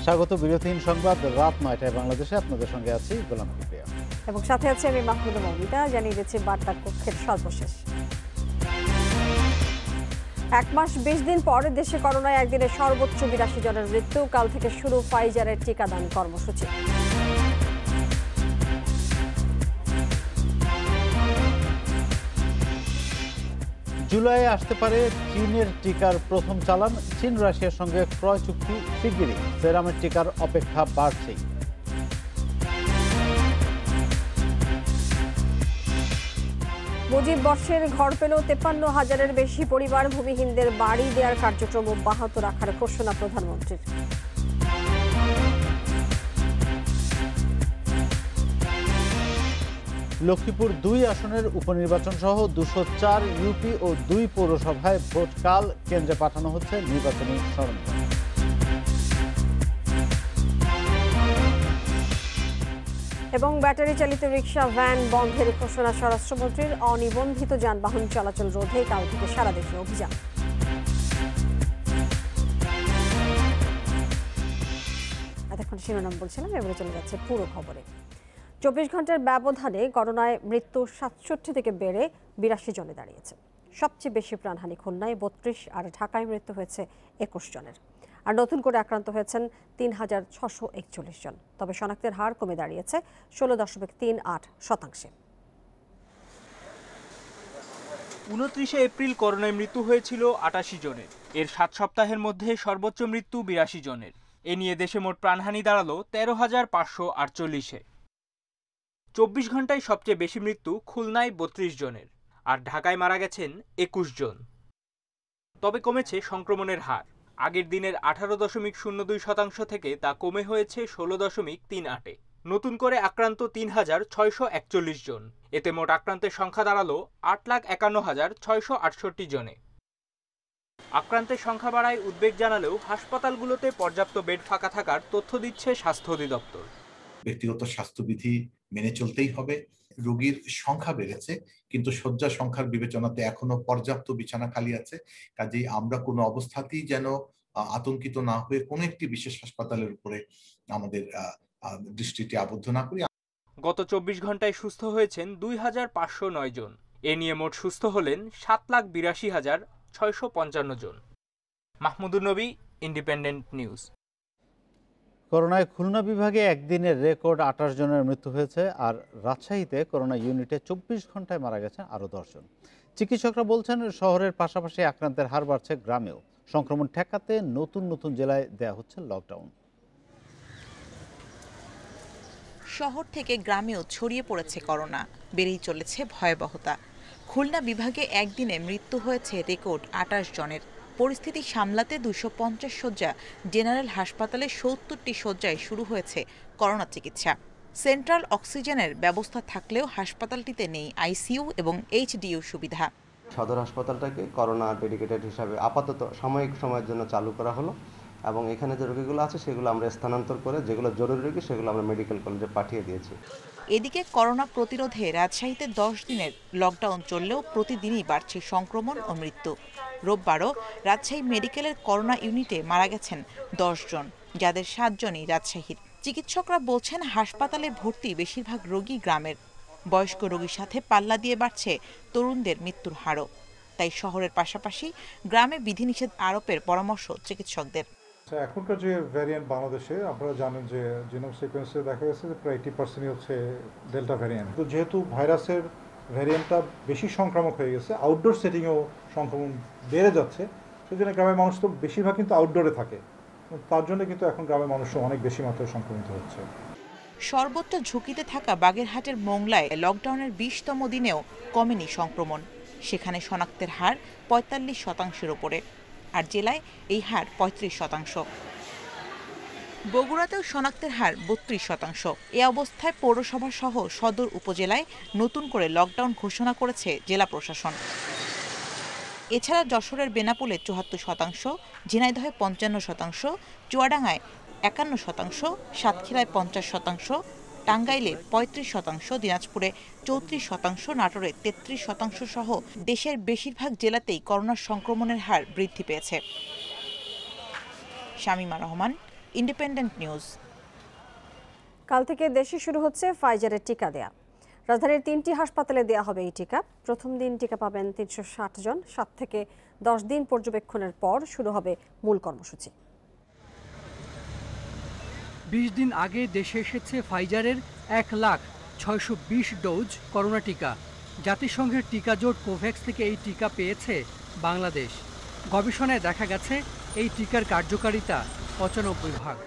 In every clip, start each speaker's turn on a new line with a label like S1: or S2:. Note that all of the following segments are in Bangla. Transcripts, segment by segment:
S1: স্বাগত বিরতিহীন সংবাদ রাত ৯টায় বাংলাদেশে। আপনাদের সঙ্গে আছি গোলাম কিবরিয়া
S2: এবং সাথে আছে আমি মাহমুদা মৌমিতা। জানিয়ে দিচ্ছি বার্তা কক্ষের সর্বশেষ। 1 মাস 20 দিন পর দেশে করোনায় একদিনে সর্বোচ্চ 82 জনের মৃত্যু। কাল থেকে শুরু ফাইজারের টিকাদান কর্মসূচি।
S1: জুলাইয়ে আসতে পারে চীনের টিকার প্রথম চালান। চীন রাশিয়ার সঙ্গে ক্রয় চুক্তি শিগগিরই। সেরামের টিকার অপেক্ষা বাড়ছেই।
S2: মুজিব বর্ষের ঘর পেল 53,000-এর বেশি পরিবার। ভূমিহীনদের বাড়ি দেওয়ার কার্যক্রম অব্যাহত রাখার ঘোষণা প্রধানমন্ত্রীর।
S1: লক্ষ্মীপুর 2 আসনের উপনির্বাচন সহ 204 ইউপি ও 2 পৌরসভায় ভোট কাল। কেন্দ্রে পাঠানো হচ্ছে নির্বাচনী সরঞ্জাম।
S2: এবং ব্যাটারি চালিত রিকশা, ভ্যান বন্ধের ঘোষণা স্বরাষ্ট্রমন্ত্রীর। অনিবন্ধিত যানবাহন চলাচল রোধে কাল থেকে সারা দেশে অভিযান। এতক্ষণ শিরোনাম বলছিলাম, এবারে চলে যাচ্ছে পুরো খবরে। 24 ঘন্টার ব্যবধানে করোনায় মৃত্যু 67 থেকে বেড়ে 82 জনে দাঁড়িয়েছে। সবচেয়ে বেশি প্রাণহানি খুলনায় 32 আর ঢাকায় মৃত্যু হয়েছে 21 জনের। আর নতুন করে আক্রান্ত হয়েছেন 3,641 জন। তবে শনাক্তের হার কমে দাঁড়িয়েছে 16.38%।
S3: 29 এপ্রিল করোনায় মৃত্যু হয়েছিল 88 জনের। এর 7 সপ্তাহের মধ্যে সর্বোচ্চ মৃত্যু 82 জনের। এ নিয়ে দেশে মোট প্রাণহানি দাঁড়ালো 13,548-এ। 24 ঘন্টায় সবচেয়ে বেশি মৃত্যু খুলনায় 32 জনের, আর ঢাকায় মারা গেছেন 21 জন। তবে কমেছে সংক্রমণের হার। আগের দিনের 18.02% থেকে তা কমে হয়েছে 16.38-এ। নতুন করে আক্রান্ত 3,641 জন। এতে মোট আক্রান্তের সংখ্যা দাঁড়ালো 8,51,668 জনে। আক্রান্তের সংখ্যা বাড়ায় উদ্বেগ জানালেও হাসপাতালগুলোতে পর্যাপ্ত বেড ফাঁকা থাকার তথ্য দিচ্ছে স্বাস্থ্য অধিদপ্তর।
S4: ব্যক্তিগত স্বাস্থ্যবিধি মেনে চলতেই হবে। রোগীর সংখ্যা বেড়েছে, কিন্তু শয্যা সংখ্যার বিবেচনাতে এখনো পর্যাপ্ত বিছানা খালি আছে। কাজেই আমরা কোনো অবস্থাতেই যেন আতঙ্কিত না হয়ে কোনো একটি বিশেষ হাসপাতালের উপরে আমাদের দৃষ্টিটি আবদ্ধ না করি।
S3: গত 24 ঘন্টায় সুস্থ হয়েছেন 2,509 জন। এ নিয়ে মোট সুস্থ হলেন 7,82,655 জন। মাহমুদুর নবী, ইন্ডিপেন্ডেন্ট নিউজ।
S1: করোনায় খুলনা বিভাগে একদিনের রেকর্ড 28 জনের মৃত্যু হয়েছে। আর রাজশাহীতে করোনা ইউনিটে 24 ঘন্টায় মারা গেছেন আরও 10 জন। চিকিৎসকরা বলছেন শহরের পাশাপাশি আক্রান্তের হার বাড়ছে গ্রামেও। সংক্রমণ ঠেকাতে নতুন নতুন জেলায় দেয়া হচ্ছে লকডাউন।
S5: শহর থেকে গ্রামেও ছড়িয়ে পড়েছে করোনা, বেড়েই চলেছে ভয়াবহতা। খুলনা বিভাগে একদিনে মৃত্যু হয়েছে রেকর্ড 28 জনের। পরিস্থিতি সামলাতে 250 শয্যা জেনারেল হাসপাতালে 70টি শয্যায় শুরু হয়েছে করোনা চিকিৎসা। সেন্ট্রাল অক্সিজেনের ব্যবস্থা থাকলেও হাসপাতালটিতে নেই আইসিইউ এবং এইচডিইউ সুবিধা।
S6: সদর হাসপাতালটাকে করোনা ডেডিকেটেড হিসাবে আপাতত সাময়িক সময়ের জন্য চালু করা হলো, এবং এখানে যে রোগীগুলো আছে সেগুলো আমরা স্থানান্তর করে যেগুলো জরুরি রোগী সেগুলো আমরা মেডিকেল কলেজে পাঠিয়ে দিয়েছি।
S5: এদিকে করোনা প্রতিরোধে রাজশাহীতে 10 দিনের লকডাউন চললেও প্রতিদিনই বাড়ছে সংক্রমণ ও মৃত্যু। রোববারও রাজশাহী মেডিকেলের করোনা ইউনিটে মারা গেছেন 10 জন, যাদের 7 জনই রাজশাহীর। চিকিৎসকরা বলছেন হাসপাতালে ভর্তি বেশিরভাগ রোগী গ্রামের। বয়স্ক রোগীর সাথে পাল্লা দিয়ে বাড়ছে তরুণদের মৃত্যুর হারও। তাই শহরের পাশাপাশি গ্রামে বিধিনিষেধ আরোপের পরামর্শ চিকিৎসকদের।
S7: এখনকার যে ভ্যারিয়েন্ট বাংলাদেশে, আপনারা জানেন যে জিনোম সিকোয়েন্সে দেখা গেছে যে প্রায় 80% হচ্ছে ডেল্টা ভ্যারিয়েন্ট। তো যেহেতু ভাইরাসের ভ্যারিয়েন্টটা বেশি সংক্রামক হয়ে গেছে, আউটডোর সেটিংয়েও সংক্রমণ বেড়ে যাচ্ছে, সেই জন্য গ্রামের মানুষ তো বেশিরভাগ কিন্তু আউটডোরে থাকে। তার জন্য কিন্তু এখন গ্রামের মানুষও অনেক বেশি মাত্রায় সংক্রমিত হচ্ছে।
S5: সর্বোচ্চ ঝুঁকিতে থাকা বাগেরহাটের মোংলায় লকডাউনের 20তম দিনেও কমেনি সংক্রমণ। সেখানে শনাক্তের হার 45%-এর ওপরে, আর জেলায় এই হার 35%। বগুড়াতেও শনাক্তের হার 32%। এ অবস্থায় পৌরসভা সহ সদর উপজেলায় নতুন করে লকডাউন ঘোষণা করেছে জেলা প্রশাসন। এছাড়া যশোরের বেনাপোলে 74%, ঝিনাইদহে 55%, চুয়াডাঙ্গায় 51%, সাতক্ষীরায় 50%, টাঙ্গাইলে 35%, দিনাজপুরে 34%, নাটোরে 33% সহ দেশের বেশিরভাগ জেলাতেই করোনা সংক্রমণের হার বৃদ্ধি পেয়েছে। Shamima Rahman, independent news.
S2: কাল থেকে দেশে শুরু হচ্ছে ফাইজারের টিকা দেয়া। রাজধানীর 3টি হাসপাতালে দেয়া হবে এই টিকা। প্রথম দিন টিকা পাবেন 360 জন। 7 থেকে 10 দিন পর্যবেক্ষণের পর শুরু হবে মূল কর্মসূচি।
S8: 20 দিন আগে দেশে এসেছে ফাইজারের 1,620,000 ডোজ করোনা টিকা। জাতিসংঘের টিকা জোট কোভ্যাক্স থেকে এই টিকা পেয়েছে বাংলাদেশ। গবেষণায় দেখা গেছে এই টিকার কার্যকারিতা 95%।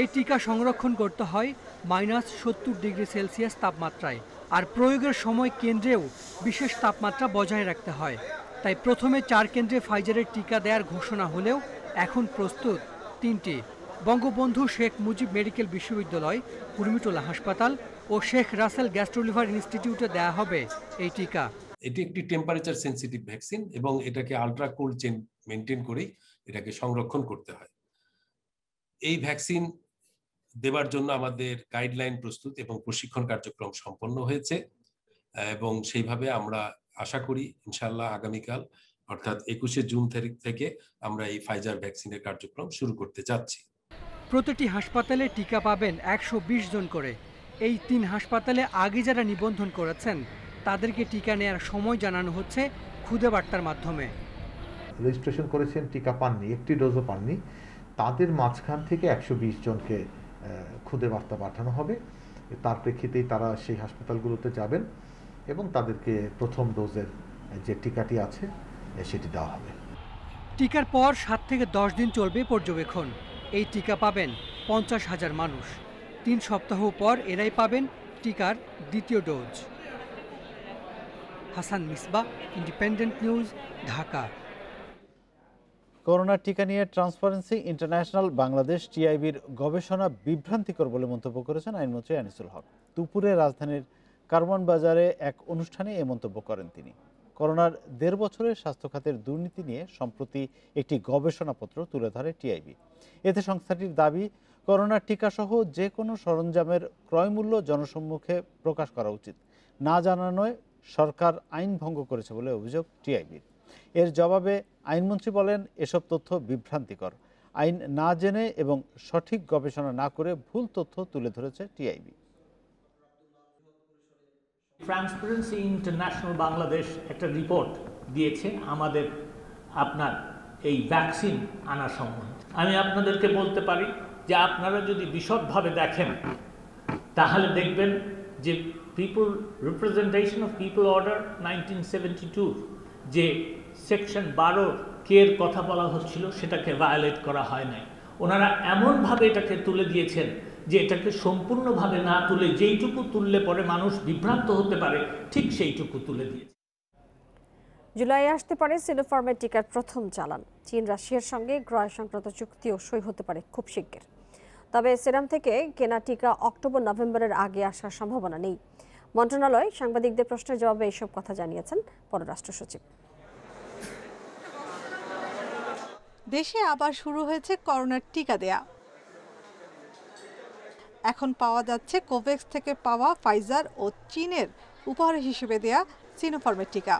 S8: এই টিকা সংরক্ষণ করতে হয় -70°C তাপমাত্রায়, আর প্রয়োগের সময় কেন্দ্রেও বিশেষ তাপমাত্রা বজায় রাখতে হয়। তাই প্রথমে 4 কেন্দ্রে ফাইজারের টিকা দেওয়ার ঘোষণা হলেও এখন প্রস্তুত 3টি। বঙ্গবন্ধু শেখ মুজিব মেডিকেল বিশ্ববিদ্যালয়, কুর্মিটোলা হাসপাতাল ও শেখ রাসেল গ্যাস্ট্রোলিভার ইনস্টিটিউটে দেয়া হবে এই টিকা।
S9: এটি একটি টেম্পারেচার সেন্সিটিভ ভ্যাকসিন এবং এটাকে আলট্রা কোল্ড চেইন মেনটেন করেই এটাকে সংরক্ষণ করতে হয়। এই ভ্যাকসিন দেবার জন্য আমাদের গাইডলাইন প্রস্তুত এবং প্রশিক্ষণ কার্যক্রম সম্পন্ন হয়েছে এবং সেইভাবে আমরা আশা করি ইনশাআল্লাহ আগামীকাল অর্থাৎ 21শে জুন থেকে আমরা এই ফাইজার ভ্যাকসিনের কার্যক্রম শুরু করতে যাচ্ছি।
S8: প্রতিটি হাসপাতালে টিকা পাবেন 120 জন করে। এই 3 হাসপাতালে আগে যারা নিবন্ধন করেছেন তাদেরকে টিকা নেওয়ার সময় জানানো হচ্ছে খুদে বার্তার মাধ্যমে।
S10: রেজিস্ট্রেশন করেছেন, টিকা পাননি, একটি ডোজও পাননি, তাদের মাঝখান থেকে 120 জনকে খুদে বার্তা পাঠানো হবে। তার প্রেক্ষিতেই তারা সেই হাসপাতালগুলোতে যাবেন এবং তাদেরকে প্রথম ডোজের যে টিকাটি আছে সেটি দেওয়া হবে।
S8: টিকার পর 7 থেকে 10 দিন চলবে পর্যবেক্ষণ। এই টিকা পাবেন 50,000 মানুষ। 3 সপ্তাহ পর এরাই পাবেন টিকার দ্বিতীয় dose. Hasan Misbah, independent news, Dhaka.
S1: Corona টিকা নিয়ে ট্রান্সপারেন্সি ইন্টারন্যাশনাল বাংলাদেশ টিআইবির গবেষণা বিভ্রান্তিকর বলে মন্তব্য করেছেন আইনমন্ত্রী আনিসুল হক। দুপুরে রাজধানীর কারওয়ান বাজারে এক অনুষ্ঠানে এ মন্তব্য করেন তিনি। করোনার 1.5 বছরের স্বাস্থ্য খাতের দুর্নীতি নিয়ে সম্প্রতি একটি গবেষণাপত্র তুলে ধরে টিআইবি। এতে সংস্থাটির দাবি, করোনার টিকাসহ যে কোনো সরঞ্জামের ক্রয়মূল্য জনসম্মুখে প্রকাশ করা উচিত। না জানানোয় সরকার আইন ভঙ্গ করেছে বলে অভিযোগ টিআইবির। এর জবাবে আইনমন্ত্রী বলেন, এসব তথ্য বিভ্রান্তিকর। আইন না জেনে এবং সঠিক গবেষণা না করে ভুল তথ্য তুলে ধরেছে টিআইবি।
S11: ট্রান্সপারেন্সি ইন্টারন্যাশনাল বাংলাদেশ একটা রিপোর্ট দিয়েছে আমাদের আপনার এই ভ্যাকসিন আনা সম্বন্ধে। আমি আপনাদেরকে বলতে পারি যে আপনারা যদি বিশদভাবে দেখেন তাহলে দেখবেন যে people representation of people order 1972 যে সেকশন 12 কের কথা বলা হচ্ছিল সেটাকে ভায়োলেট করা হয় নাই। ওনারা এমনভাবে এটাকে তুলে দিয়েছেন যে এটাকে সম্পূর্ণভাবে না তুলে যেইটুকু তুললে পরে মানুষ বিভ্রান্ত হতে পারে ঠিক সেইটুকু তুলে দিয়েছে।
S2: জুলাইয়ে আসতে পারে সিনোফার্মের টিকার প্রথম চালান। চীন রাশিয়ার সঙ্গে ক্রয় সংক্রান্ত চুক্তিও সই হতে পারে খুব শিগগির। তবে সেরাম থেকে কেনা টিকা অক্টোবর-নভেম্বরের আগে আসার সম্ভাবনা নেই। মন্ত্রণালয় সাংবাদিকদের প্রশ্নের জবাবে এইসব কথা জানিয়েছেন পররাষ্ট্র সচিব।
S12: দেশে আবার শুরু হয়েছে করোনার টিকা দেয়া। এখন পাওয়া যাচ্ছে কোভ্যাক্স থেকে পাওয়া ফাইজার ও চীনের উপহার হিসেবে দেয়া সিনোফার্মের টিকা।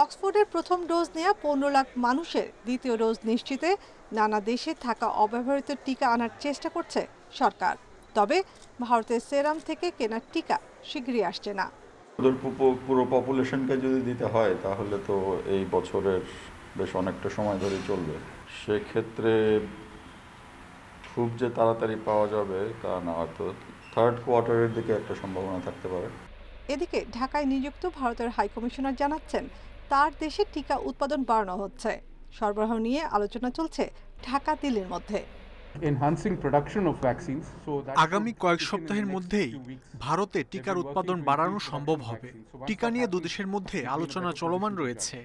S12: অক্সফোর্ডের প্রথম ডোজ নেয়া 15 লাখ মানুষের দ্বিতীয় ডোজ নিশ্চিতে নানা দেশে থাকা অব্যবহৃত টিকা আনার চেষ্টা করছে সরকার। তবে ভারতের সেরাম থেকে কেনা টিকা শীঘ্রই আসছে না।
S13: পুরো পপুলেশনকে যদি দিতে হয় তাহলে তো এই বছরের বেশ অনেকটা সময় ধরে চলবে। সেক্ষেত্রে খুব যে তাড়াতাড়ি পাওয়া যাবে তা না, হয়তো থার্ড কোয়ার্টারের দিকে একটা সম্ভাবনা থাকতে পারে।
S12: এদিকে ঢাকায় নিযুক্ত ভারতের হাইকমিশনার জানাচ্ছেন তার দেশে টিকা উৎপাদন বাড়ানো হচ্ছে। সরবরাহ নিয়ে আলোচনা চলছে ঢাকা দিল্লির মধ্যে।
S14: আগামী কয়েক সপ্তাহের মধ্যেই ভারতে টিকার উৎপাদন বাড়ানো সম্ভব হবে। টিকা নিয়ে দুদেশের মধ্যে আলোচনা চলমান রয়েছে।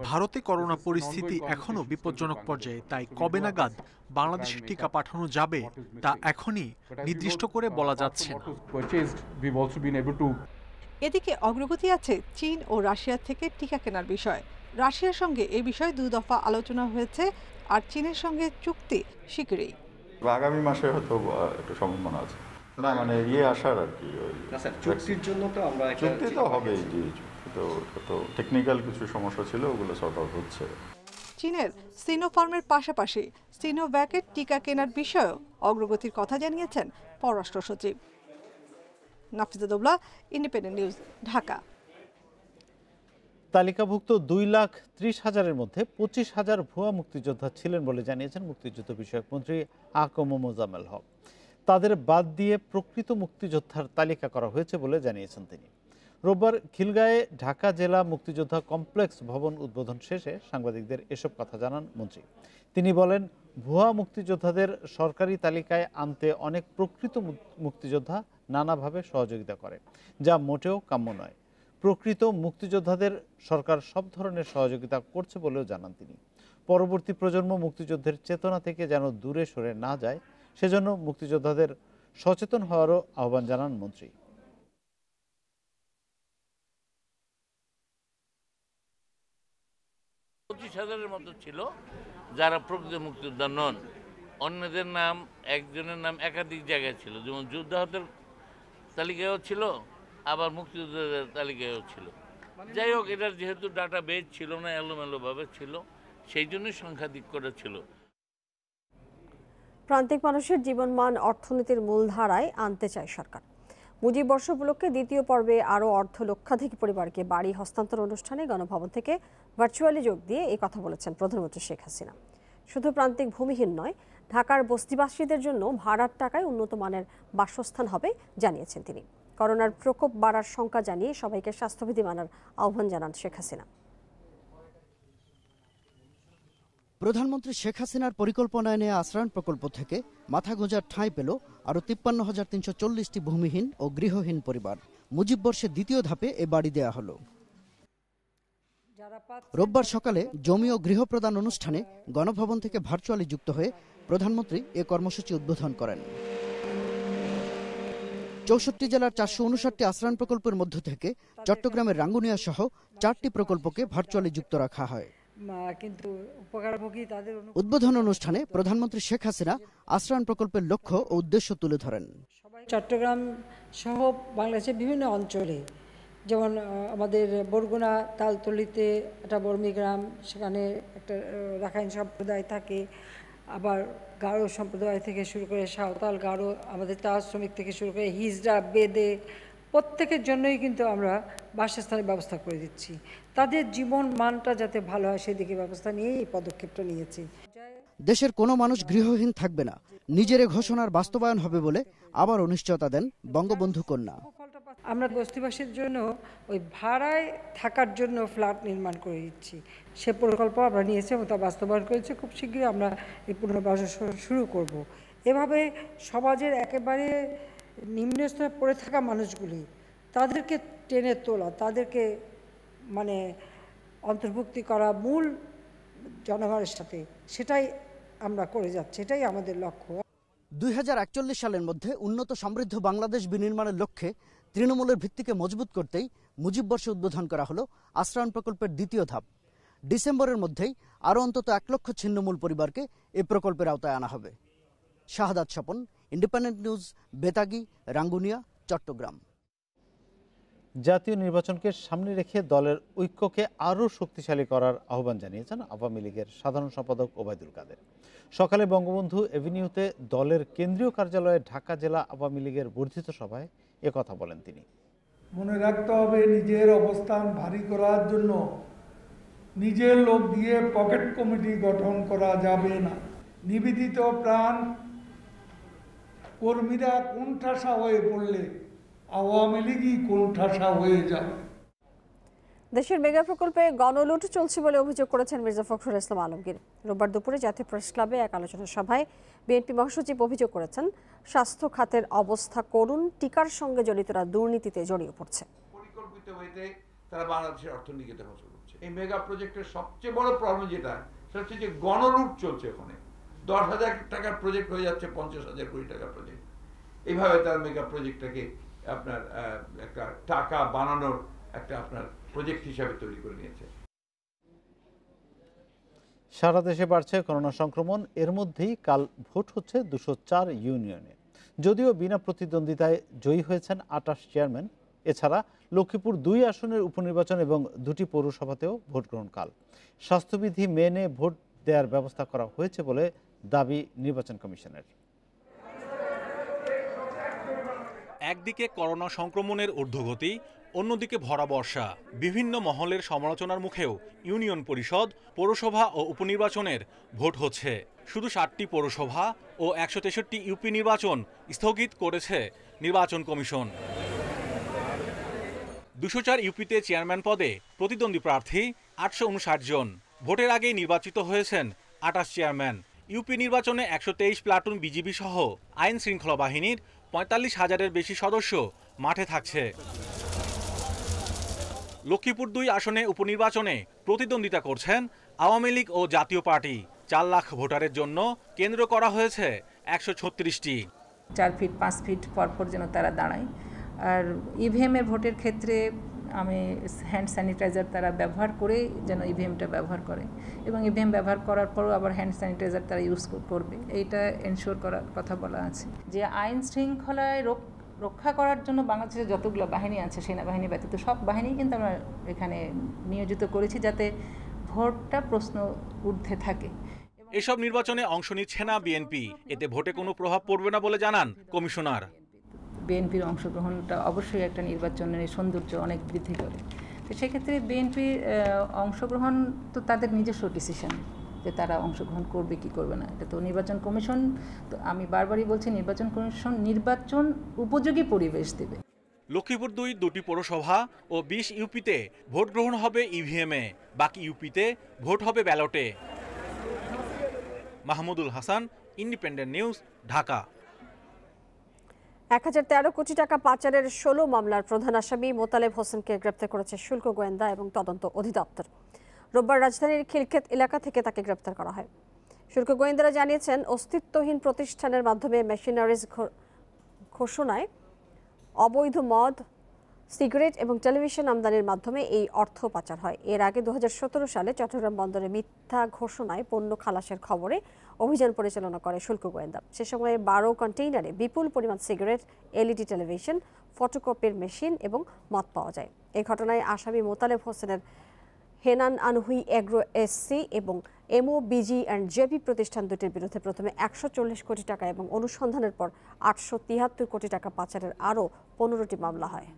S14: ভারতে করোনা পরিস্থিতি এখনো বিপজ্জনক পর্যায়ে, তাই কবে নাগাদ বাংলাদেশে টিকা পাঠানো যাবে তা এখনই নির্দিষ্ট করে বলা যাচ্ছে না।
S12: এদিকে অগ্রগতি আছে চীন ও রাশিয়া থেকে টিকা কেনার বিষয়। রাশিয়ার সঙ্গে এই বিষয়ে 2 দফা আলোচনা হয়েছে, আর চীনের সঙ্গে চুক্তি শীঘ্রই।
S13: আগামী মাসে হয়তো একটা সম্ভাবনা আছে। না মানে আসার আর কি, চুক্তির জন্য তো আমরা চুক্তি তো হবেই। তো টেকনিক্যাল কিছু সমস্যা ছিল, ওগুলো সর্ট আউট হচ্ছে।
S12: চীনের সিনোফার্মের পাশাপাশি সিনোভ্যাকের টিকা কেনার বিষয়েও অগ্রগতির কথা জানিয়েছেন পররাষ্ট্র সচিব। Nafiza Daula, independent news, Dhaka.
S1: তালিকাভুক্ত 2,30,000-এর মধ্যে 25,000 ভুয়া মুক্তিযোদ্ধা ছিলেন বলে জানিয়েছেন মুক্তিযুদ্ধ বিষয়ক মন্ত্রী আকম মোজাম্মেল হক। তাদের বাদ দিয়ে প্রকৃত মুক্তিযোদ্ধার তালিকা করা হয়েছে বলে জানিয়েছেন তিনি। রোববার খিলগাঁয়ে ঢাকা জেলা মুক্তিযোদ্ধা কমপ্লেক্স ভবন উদ্বোধন শেষে সাংবাদিকদের এসব কথা জানান মন্ত্রী। তিনি বলেন, ভুয়া মুক্তিযোদ্ধাদের সরকারি তালিকায় আনতে অনেক প্রকৃত মুক্তিযোদ্ধা নানাভাবে সহযোগিতা করে, যা মোটেও কাম্য নয়। প্রকৃত মুক্তিযোদ্ধাদের সরকার সব ধরনের সহযোগিতা করছে বলেও জানান তিনি। পরবর্তী প্রজন্ম মুক্তিযুদ্ধের চেতনা থেকে যেন দূরে সরে না যায়, সেজন্য মুক্তিযোদ্ধাদের সচেতন হওয়ারও আহ্বান জানান মন্ত্রী।
S15: 25,000-এর মতো ছিল যারা প্রকৃত মুক্তিযোদ্ধা নন। অন্যদের নাম, একজনের নাম একাধিক জায়গায় ছিল, যেমন যোদ্ধাদের তালিকায়ও ছিল, আবার মুক্তিযোদ্ধাদের তালিকায়ও ছিল। যাই হোক, এটার যেহেতু ডাটা বেজ ছিল না, এলোমেলোভাবে ছিল, সেই জন্যই সংখ্যাধিক করে ছিল।
S2: প্রান্তিক মানুষের জীবনমান অর্থনীতির মূলধারায় আনতে চায় সরকার। মুজিব বর্ষ উপলক্ষে দ্বিতীয় পর্বে আরও লক্ষাধিক পরিবারকে বাড়ি হস্তান্তর অনুষ্ঠানে গণভবন থেকে ভার্চুয়ালি যোগ দিয়ে এই কথা বলেছেন প্রধানমন্ত্রী শেখ হাসিনা। শুধু প্রান্তিক ভূমিহীন নয়, ঢাকার বস্তিবাসীদের জন্য ভাড়ার টাকায় উন্নত মানের বাসস্থান হবে জানিয়েছেন তিনি। করোনার প্রকোপ বাড়ার শঙ্কা জানিয়ে সবাইকে স্বাস্থ্যবিধি মানার আহ্বান জানান শেখ হাসিনা।
S16: প্রধানমন্ত্রী শেখ হাসিনার পরিকল্পনায় নেওয়া আশ্রয়ণ প্রকল্প থেকে মাথা গোঁজার ঠাঁই পেল আরও 53,340টি ভূমিহীন ও গৃহহীন পরিবার। মুজিব বর্ষের দ্বিতীয় ধাপে এ বাড়ি দেয়া হলো। রোববার সকালে জমি ও গৃহ প্রদান অনুষ্ঠানে গণভবন থেকে ভার্চুয়ালি যুক্ত হয়ে প্রধানমন্ত্রী এ কর্মসূচি উদ্বোধন করেন। 64 জেলার 459টি আশ্রয়ণ প্রকল্পের মধ্য থেকে চট্টগ্রামের রাঙ্গুনিয়া সহ 4টি প্রকল্পকে ভার্চুয়ালি যুক্ত রাখা হয়। উদ্বোধন অনুষ্ঠানে প্রধানমন্ত্রী শেখ হাসিনা আশ্রয়ণ প্রকল্পের লক্ষ্য ও উদ্দেশ্য তুলে ধরেন।
S17: চট্টগ্রাম সহ বাংলাদেশের বিভিন্ন অঞ্চলে, যেমন আমাদের বরগুনা তালতলিতে একটা বর্মী গ্রাম, সেখানে একটা রাখাইন সম্প্রদায় থাকে, আবার গারো সম্প্রদায় থেকে শুরু করে সাঁওতাল, গারো, আমাদের চা শ্রমিক থেকে শুরু করে হিজড়া, বেদে, প্রত্যেকের জন্যই কিন্তু আমরা বাসস্থানের ব্যবস্থা করে দিচ্ছি। তাদের জীবন মানটা যাতে ভালো হয় সেদিকে ব্যবস্থা নিয়ে এই পদক্ষেপটা নিয়েছি।
S16: দেশের কোনো মানুষ গৃহহীন থাকবে না, নিজের ঘোষণার বাস্তবায়ন হবে বলে আবার অনিশ্চয়তা দেন বঙ্গবন্ধু কন্যা।
S17: আমরা বস্তিবাসীর জন্য ওই ভাড়ায় থাকার জন্য ফ্ল্যাট নির্মাণ করে দিচ্ছি, সে প্রকল্প আমরা নিয়েছি এবং তা বাস্তবায়ন করেছি। খুব শীঘ্রই আমরা এই পুনর্বাসন শুরু করব। এভাবে সমাজের একেবারে নিম্নস্তরে পড়ে থাকা মানুষগুলি, তাদেরকে টেনে তোলা, তাদেরকে মানে অন্তর্ভুক্তি করা মূল জনগণের সাথে, সেটাই আমরা করে যাচ্ছি, এটাই আমাদের লক্ষ্য।
S16: 2041 সালের মধ্যে উন্নত সমৃদ্ধ বাংলাদেশ বিনির্মাণের লক্ষ্যে তৃণমূলের ভিত্তিকে মজবুত করতেই মুজিব বর্ষে উদ্বোধন করা হলো আশ্রয়ণ প্রকল্পের দ্বিতীয় ধাপ। ডিসেম্বরের মধ্যেই আরও অন্তত 1 লক্ষ ছিন্নমূল পরিবারকে এই প্রকল্পের আওতায় আনা হবে। শাহাদাত স্বপন, ইন্ডিপেন্ডেন্ট নিউজ, বেতাগী, রাঙ্গুনিয়া, চট্টগ্রাম।
S1: জাতীয় নির্বাচনকে সামনে রেখে দলের ঐক্যকে আরও শক্তিশালী করার আহ্বান জানিয়েছেন আওয়ামী লীগের সাধারণ সম্পাদক ওবায়দুল কাদের। সকালে বঙ্গবন্ধু এভিনিউতে দলের কেন্দ্রীয় কার্যালয়ে ঢাকা জেলা আওয়ামী লীগের বর্ধিত সভায় একথা বলেন তিনি।
S18: মনে রাখতে হবে, নিজের অবস্থান ভারী করার জন্য নিজের লোক দিয়ে পকেট কমিটি গঠন করা যাবে না। নিবেদিত প্রাণ কর্মীরা কোণঠাসা হয়ে পড়লে আওয়ামী লীগই কোণঠাসা হয়ে যাবে।
S2: দেশের মেগা প্রকল্পে গণলুট চলছে বলে অভিযোগ করেছেন মির্জা ফখরুল ইসলাম আলমগীর। রোববার দুপুরে জাতীয় প্রেস ক্লাবে এক আলোচনা সভায় বিএনপি মহাসচিব অভিযোগ করেছেন, স্বাস্থ্য খাতের অবস্থা করুণ, টিকার সঙ্গে জড়িতরা দুর্নীতিতে জড়িয়ে পড়ছে।
S19: পরিকল্পিত হইতে তারা বাংলাদেশের অর্থনীতিতে ধ্বংস করছে। এই মেগা প্রজেক্টের সবচেয়ে বড় প্রবলেম যেটা, সেটা হচ্ছে যে গণলুট চলছে। ওখানে 10,000 টাকার প্রজেক্ট হয়ে যাচ্ছে 50,000 কোটি টাকার প্রজেক্ট। এইভাবে তারা মেগা প্রজেক্টটাকে আপনার একটা টাকা বানানোর একটা আপনার প্রজেক্ট হিসাবে তৈরি করে নিয়েছে।
S1: সারা দেশে বাড়ছে করোনা সংক্রমণ। এর মধ্যেই কাল ভোট হচ্ছে 204 ইউনিয়নে। যদিও বিনা প্রতিদ্বন্দ্বিতায় জয়ী হয়েছেন 28 চেয়ারম্যান, এছাড়া লক্ষ্মীপুর 2 আসনের উপনির্বাচন এবং 2টি পৌরসভাতেও ভোট গ্রহণ কাল। স্বাস্থ্যবিধি মেনে ভোট দেওয়ার ব্যবস্থা করা হয়েছে বলে দাবি নির্বাচন কমিশনের।
S20: একদিকে করোনা সংক্রমণের ঊর্ধ্বগতি, অন্যদিকে ভরা বর্ষা, বিভিন্ন মহলের সমালোচনার মুখেও ইউনিয়ন পরিষদ, পৌরসভা ও উপনির্বাচনের ভোট হচ্ছে। শুধু 7টি পৌরসভা ও 163 ইউপি নির্বাচন স্থগিত করেছে নির্বাচন কমিশন। 204 ইউপিতে চেয়ারম্যান পদে প্রতিদ্বন্দ্বী প্রার্থী 859 জন। ভোটের আগেই নির্বাচিত হয়েছেন 28 চেয়ারম্যান। ইউপি নির্বাচনে 123 প্লাটুন বিজিবি সহ আইন শৃঙ্খলা বাহিনীর 45,000-এর বেশি সদস্য মাঠে থাকছে। লক্ষ্মীপুর 2 আসনে উপনির্বাচনে প্রতিদ্বন্দ্বিতা করছেন আওয়ামী লীগ ও জাতীয় পার্টি। 4 লাখ ভোটারের জন্য কেন্দ্র করা হয়েছে 136টি।
S21: 4 ফিট 5 ফিট পরপর যেন তারা দাঁড়ায়। আর ইভিএমের ভোটের ক্ষেত্রে আমি হ্যান্ড স্যানিটাইজার তারা ব্যবহার করে যেন ইভিএমটা ব্যবহার করে, এবং ইভিএম ব্যবহার করার পরও আবার হ্যান্ড স্যানিটাইজার তারা ইউজ করবে, এইটা এনশিওর করার কথা বলা আছে। যে আইন শৃঙ্খলায় রক্ষা করার জন্য বাংলাদেশের যতগুলো বাহিনী আছে, সেনাবাহিনী ব্যতীত সব বাহিনী কিন্তু আমরা এখানে নিয়োজিত করেছি, যাতে ভোটটা প্রশ্ন ঊর্ধ্বে থাকে।
S20: এসব নির্বাচনে অংশ নিচ্ছে না বিএনপি, এতে ভোটে কোনো প্রভাব পড়বে না বলে জানান কমিশনার।
S21: বিএনপির অংশগ্রহণটা অবশ্যই একটা নির্বাচনের সৌন্দর্য অনেক বৃদ্ধি করে। তো সেক্ষেত্রে বিএনপির অংশগ্রহণ তো তাদের নিজস্ব ডিসিশন, যে তারা অংশগ্রহণ করবে কি করবে না। এটা তো নির্বাচন কমিশন, তো আমি বারবারই বলছি নির্বাচন কমিশন নির্বাচন উপযোগী পরিবেশ দেবে।
S20: লক্ষ্মীপুর 2টি পৌরসভা ও 20 ইউপিতে ভোট গ্রহণ হবে ইভিএমে, বাকি ইউপিতে ভোট হবে ব্যালটে। Mahmudul Hasan, independent news, Dhaka.
S2: 1013 কোটি টাকা পাচারের 16 মামলার প্রধান আসামি মোতালেব হোসেনকে গ্রেপ্তার করেছে শুল্ক গোয়েন্দা এবং তদন্ত অধিদপ্তর। রোববার রাজধানীর খিলক্ষেত এলাকা থেকে তাকে গ্রেপ্তার করা হয়। শুল্ক গোয়েন্দারা জানিয়েছেন, অস্তিত্বহীন প্রতিষ্ঠানের মাধ্যমে মেশিনারিজ ঘোষণায় অবৈধ মদ, সিগারেট এবং টেলিভিশন আমদানির মাধ্যমে এই অর্থ পাচার হয়। এর আগে 2017 সালে চট্টগ্রাম বন্দরে মিথ্যা ঘোষণায় পণ্য খালাসের খবরে অভিযান পরিচালনা করে শুল্ক গোয়েন্দা। সে সময়ে 12 কন্টেইনারে বিপুল পরিমাণ সিগারেট, এলইডি টেলিভিশন, ফটোকপির মেশিন এবং মদ পাওয়া যায়। এই ঘটনায় আসামি মোতালেব হোসেনের হেনান আনহুই এগ্রো এসসি এবং এমওবিজি অ্যান্ড জেবি প্রতিষ্ঠান দুটির বিরুদ্ধে প্রথমে 140 কোটি টাকা এবং অনুসন্ধানের পর 873 কোটি টাকা পাচারের আরও 15টি মামলা হয়।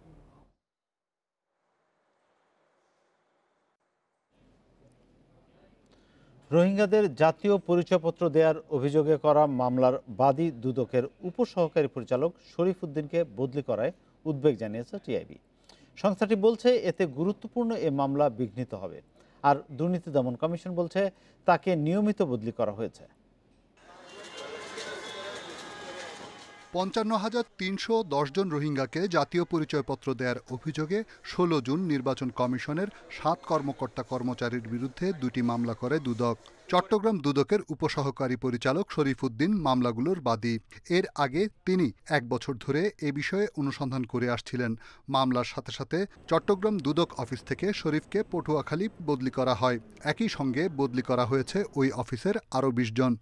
S1: রোহিঙ্গাদের জাতীয় পরিচয়পত্র দেওয়ার অভিযোগে করা মামলার বাদী দুদকের উপসহকারী পরিচালক শরীফ উদ্দিনকে বদলি করায় উদ্বেগ জানিয়েছে টিআইবি। সংস্থাটি বলছে এতে গুরুত্বপূর্ণ এ মামলা বিঘ্নিত হবে। আর দুর্নীতি দমন কমিশন বলছে তাকে নিয়মিত বদলি করা হয়েছে।
S22: 55,310 জন রোহিঙ্গাকে জাতীয় পরিচয়পত্র দেওয়ার অভিযোগে 16 জুন নির্বাচন কমিশনের 7 কর্মকর্তা কর্মচারীর বিরুদ্ধে 2টি মামলা করে দুদক। চট্টগ্রাম দুদকের উপসহকারী পরিচালক শরীফ উদ্দিন মামলাগুলোর বাদী। এর আগে তিনি 1 বছর ধরে এ বিষয়ে অনুসন্ধান করে আসছিলেন। মামলার সাথে সাথে চট্টগ্রাম দুদক অফিস থেকে শরীফকে পটুয়াখালী বদলি করা হয়। একই সঙ্গে বদলি করা হয়েছে ওই অফিসের আরও 20 জন।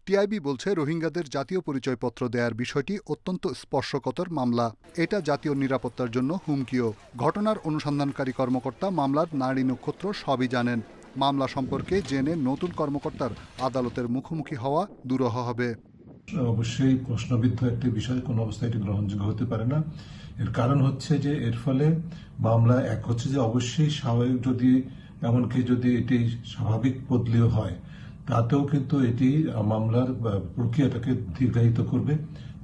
S22: টিআইবি বলছে রোহিঙ্গাদের জাতীয় পরিচয়পত্র দেওয়ার বিষয়টি অত্যন্ত স্পর্শকাতর মামলা। এটা জাতীয় নিরাপত্তার জন্য হুমকিও। ঘটনার অনুসন্ধানকারী কর্মকর্তা মামলার নাড়ি নক্ষত্র সবই জানেন। মামলা সম্পর্কে জেনে নতুন কর্মকর্তার আদালতের মুখোমুখি হওয়া দুরূহ হবে।
S23: অবশ্যই প্রশ্নবিদ্ধ একটি বিষয়, কোনো অবস্থায় এটি গ্রহণযোগ্য হতে পারে না। এর কারণ হচ্ছে যে এর ফলে মামলা এক হচ্ছে যে অবশ্যই স্বাভাবিক, যদি এমনকি যদি এটি স্বাভাবিক বদলিও হয় তাতেও কিন্তু এটি মামলার প্রক্রিয়াটাকে দীর্ঘায়িত করবে,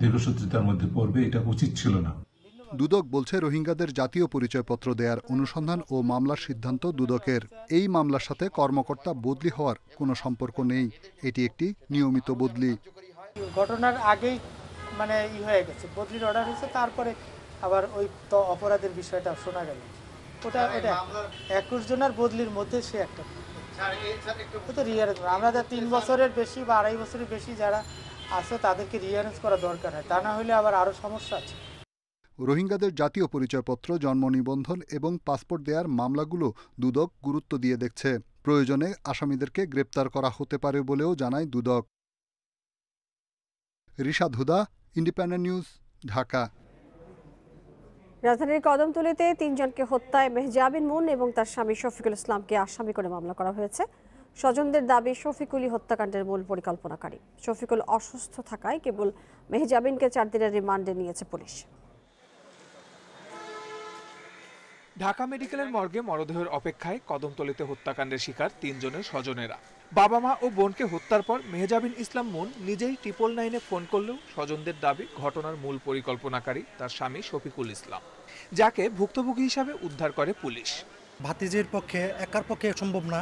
S23: দীর্ঘসূত্রিতার মধ্যে পড়বে। এটা উচিত ছিল না।
S22: দুদক বলছে রোহিঙ্গাদের জাতীয় পরিচয়পত্র দেওয়ার অনুসন্ধান ও মামলার সিদ্ধান্ত দুদকের। এই মামলার সাথে কর্মকর্তা বদলি হওয়ার কোনো সম্পর্ক নেই। এটি একটি নিয়মিত বদলি।
S24: ঘটনার আগেই মানে হয়ে গেছে, বদলির অর্ডার হয়েছে, তারপরে আবার ওই অপরাধের বিষয়টা শোনা গেল। ওটা 21 জনের বদলির মধ্যে সে একটা আমরা 3 বছরের বেশি বা 2.5 বছরের বেশি যারা আছে তাদেরকে রিয়ারেঞ্জ করা দরকার হয়, তা না হলে আবার আরো সমস্যা আছে।
S22: রোহিঙ্গাদের জাতীয় পরিচয়পত্র, জন্ম নিবন্ধন এবং পাসপোর্ট দেওয়ার মামলাগুলো দুদক গুরুত্ব দিয়ে দেখছে। প্রয়োজনে আসামিদেরকে গ্রেপ্তার করা হতে পারে বলেও জানায় দুদক। রিশাদ হুদা, ইন্ডিপেন্ডেন্ট নিউজ, ঢাকা।
S2: রাজধানীর কদমতলীতে ৩ জনকে হত্যায় মেহজাবিন মুন এবং তার স্বামী শফিকুল ইসলামকে আসামি করে মামলা করা হয়েছে। স্বজনদের দাবি শফিকুলই হত্যাকাণ্ডের মূল পরিকল্পনাকারী। শফিকুল অসুস্থ থাকায় কেবল মেহজাবিনকে 4 দিনের রিমান্ডে নিয়েছে পুলিশ।
S3: ঢাকা মেডিকেলের মর্গে মরদেহের অপেক্ষায় কদমতলীতে হত্যাকাণ্ডের শিকার 3 জনের স্বজনেরা। বাবা মা ও বোনকে হত্যার পর মেহজাবিন ইসলাম মুন নিজেই 999-এ ফোন করলেও স্বজনদের দাবি ঘটনার মূল পরিকল্পনাকারী তার স্বামী শফিকুল ইসলাম, যাকে ভুক্তভোগী হিসাবে উদ্ধার করে পুলিশ।
S4: ভাতিজির পক্ষে একার পক্ষে সম্ভব না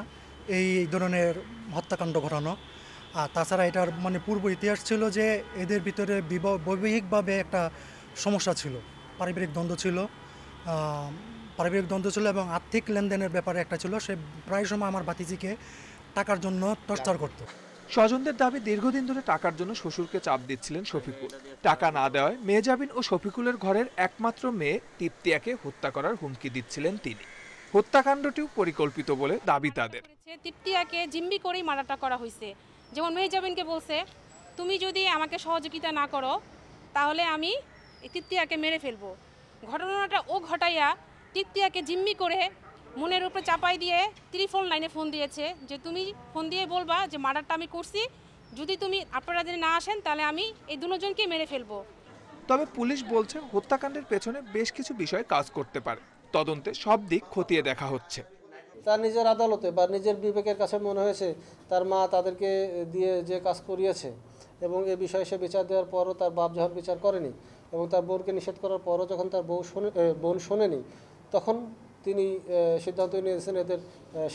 S4: এই ধরনের হত্যাকাণ্ড ঘটানো। আর তাছাড়া এটার পূর্ব ইতিহাস ছিল যে এদের ভিতরে বৈবাহিকভাবে একটা সমস্যা ছিল, পারিবারিক দ্বন্দ্ব ছিল এবং আর্থিক লেনদেনের ব্যাপারে একটা ছিল। সে প্রায় সময় আমার ভাতিজিকে টাকার জন্য টর্চার করত।
S3: স্বজনদের দাবি দীর্ঘদিন ধরে টাকার জন্য শ্বশুরকে চাপ দিচ্ছিলেন শফিকুল। টাকা না দেওয়ায় মেহজাবিন ও শফিকুলের ঘরের একমাত্র মেয়ে তৃপ্তিয়াকে হত্যা করার হুমকি দিচ্ছিলেন তিনি। হত্যাকাণ্ডটিও পরিকল্পিত বলে দাবি তাদের।
S6: তৃপ্তিয়াকে জিম্মি করেই মারাটা করা হয়েছে। যেমন মেহজাবিনকে বলছে, তুমি যদি আমাকে সহযোগিতা না করো তাহলে আমি তৃপ্তিয়াকে মেরে ফেলবো। ঘটনাটা ও ঘটাইয়া তৃপ্তিয়াকে জিম্মি করে মনের উপরে চাপাই দিয়ে টেলিফোন লাইনে ফোন দিয়েছে যে তুমি ফোন দিয়ে বলবা যে মার্ডারটা আমি করছি, যদি আপনারা যদি না আসেন তাহলে আমি এই দুজনকে মেরে ফেলবো।
S3: তবে পুলিশ বলছে হত্যাকাণ্ডের পেছনে বেশ কিছু বিষয় কাজ করতে পারে। তদন্তে সব দিক খতিয়ে দেখা হচ্ছে।
S7: তার নিজের আদালতে বা নিজের বিবেকের কাছে মনে হয়েছে তার মা তাদেরকে দিয়ে যে কাজ করিয়েছে এবং এ বিষয়ে সে বিচার দেওয়ার পরও তার বাপ যখন বিচার করেনি এবং তার বোনকে নিষেধ করার পরও যখন তার বোন শোনেনি, তখন তিনি সিদ্ধান্ত নিয়েছেন এদের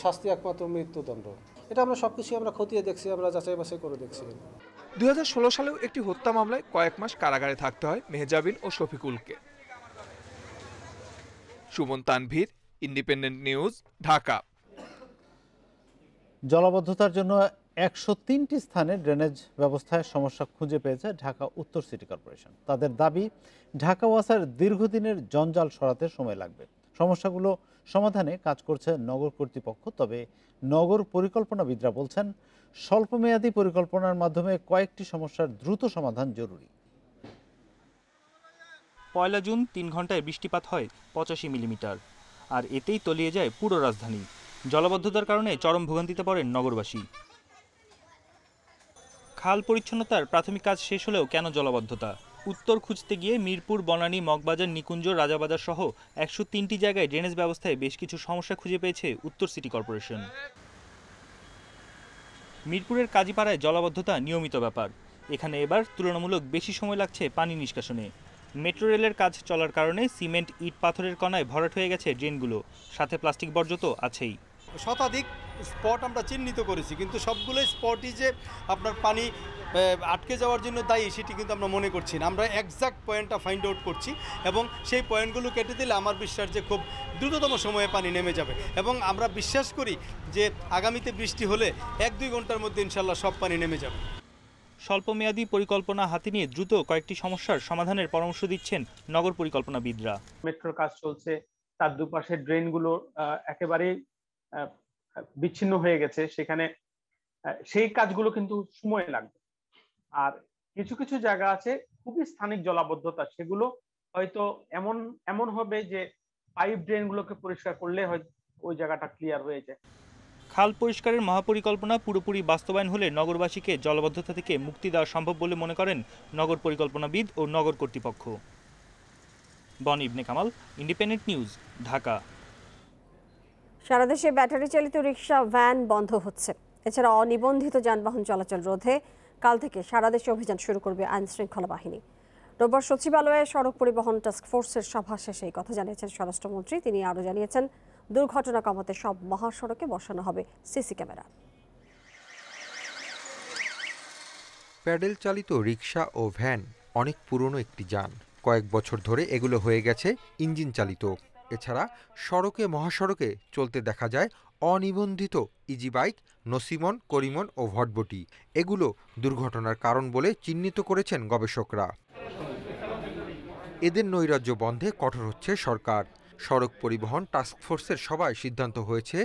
S7: শাস্তি একমাত্র মৃত্যুদণ্ড। এটা আমরা সবকিছু খতিয়ে দেখছি, আমরা যাচাই বাছাই করে দেখছি।
S3: 2016 সালেও একটি হত্যা মামলায় কয়েক মাস কারাগারে থাকতে হয় মেহজাবিন ও শফিকুলকে। Suman Tanvir, independent news, Dhaka.
S1: জলাবদ্ধতার জন্য 103টি স্থানে ড্রেনেজ ব্যবস্থায় সমস্যা খুঁজে পেয়েছে ঢাকা উত্তর সিটি কর্পোরেশন। তাদের দাবি ঢাকা ওয়াসার দীর্ঘদিনের জঞ্জাল সরাতে সময় লাগবে। সমস্যাগুলো সমাধানে কাজ করছে নগর কর্তৃপক্ষ। তবে নগর পরিকল্পনাবিদরা বলছেন স্বল্পমেয়াদী পরিকল্পনার মাধ্যমে কয়েকটি সমস্যার দ্রুত সমাধান জরুরি।
S25: 1 জুন 3 ঘন্টায় বৃষ্টিপাত হয় 85 মিলিমিটার, আর এতেই তলিয়ে যায় পুরো রাজধানী। জলাবদ্ধতার কারণে চরম ভোগান্তিতে পড়েন নগরবাসী। খাল পরিচ্ছন্নতার প্রাথমিক কাজ শেষ হলেও কেন জলাবদ্ধতা? উত্তর খুঁজতে গিয়ে মিরপুর, বনানী, মগবাজার, নিকুঞ্জ, রাজাবাজার সহ 103টি জায়গায় ড্রেনেজ ব্যবস্থায় বেশ কিছু সমস্যা খুঁজে পেয়েছে উত্তর সিটি কর্পোরেশন। মিরপুরের কাজীপাড়ায় জলাবদ্ধতা নিয়মিত ব্যাপার। এখানে এবার তুলনামূলক বেশি সময় লাগছে পানি নিষ্কাশনে। মেট্রো রেলের কাজ চলার কারণে সিমেন্ট, ইট, পাথরের কণায় ভরাট হয়ে গেছে ড্রেনগুলো, সাথে প্লাস্টিক বর্জ্য তো আছেই।
S26: শতাধিক স্পট আমরা চিহ্নিত করেছি, কিন্তু সবগুলো স্পটই যে আপনার পানি আটকে যাওয়ার জন্য দায়ী সেটি কিন্তু আমরা মনে করছি না। আমরা এক্সাক্ট পয়েন্টটা ফাইন্ড আউট করছি এবং সেই পয়েন্টগুলো কেটে দিলে আমার বিশ্বাস যে খুব দ্রুততম সময়ে পানি নেমে যাবে এবং আমরা বিশ্বাস করি যে আগামীতে বৃষ্টি হলে 1-2 ঘন্টার মধ্যে ইনশাল্লাহ সব পানি নেমে যাবে।
S25: স্বল্পমেয়াদী পরিকল্পনা হাতে নিয়ে দ্রুত কয়েকটি সমস্যার সমাধানের পরামর্শ দিচ্ছেন নগর পরিকল্পনাবিদরা।
S27: মেট্রোর কাজ চলছে, তার দুপাশের ড্রেনগুলো একেবারেই বিচ্ছিন্ন হয়ে গেছে, সেখানে সেই কাজগুলো কিন্তু সময় লাগবে। আর কিছু কিছু জায়গা আছে খুবই স্থানিক জলাবদ্ধতা, সেগুলো হয়তো এমন হবে যে পাইপ ড্রেনগুলোকে পরিষ্কার করলে হয়তো ওই জায়গাটা ক্লিয়ার হয়ে যায়।
S25: খাল পরিষ্কারের মহাপরিকল্পনা পুরোপুরি বাস্তবায়ন হলে নগরবাসীকে জলাবদ্ধতা থেকে মুক্তি দেওয়া সম্ভব বলে মনে করেন নগর পরিকল্পনাবিদ ও নগর কর্তৃপক্ষ। বন ইবনে কামাল, ইন্ডিপেন্ডেন্ট নিউজ, ঢাকা।
S2: সারা দেশে ব্যাটারি চালিত রিক্সা, ভ্যান বন্ধ হচ্ছে। এছাড়া অনিবন্ধিত যানবাহন চলাচল রোধে কাল থেকে সারা দেশে অভিযান শুরু করবে আইন শৃঙ্খলা বাহিনী। রোববার সচিবালয়ে সড়ক পরিবহন টাস্ক ফোর্সের সভা শেষে এই কথা জানিয়েছেন স্বরাষ্ট্রমন্ত্রী। তিনি আরও জানিয়েছেন, দুর্ঘটনা কমাতে সব মহাসড়কে বসানো হবে সিসি ক্যামেরা।
S28: প্যাডেল চালিত রিক্সা ও ভ্যান অনেক পুরনো একটি যান। কয়েক বছর ধরে এগুলো হয়ে গেছে ইঞ্জিন চালিত। এছাড়া সড়কে মহাসড়কে চলতে দেখা যায় অনিবন্ধিত ইজি বাইক, নসিমন, করিমন ও ভটভটি। এগুলো দুর্ঘটনার কারণ বলে চিহ্নিত করেছেন গবেষকরা। এদের নৈরাজ্য বন্ধে কঠোর হচ্ছে সরকার। সড়ক পরিবহন টাস্কফোর্সের সভায় সিদ্ধান্ত হয়েছে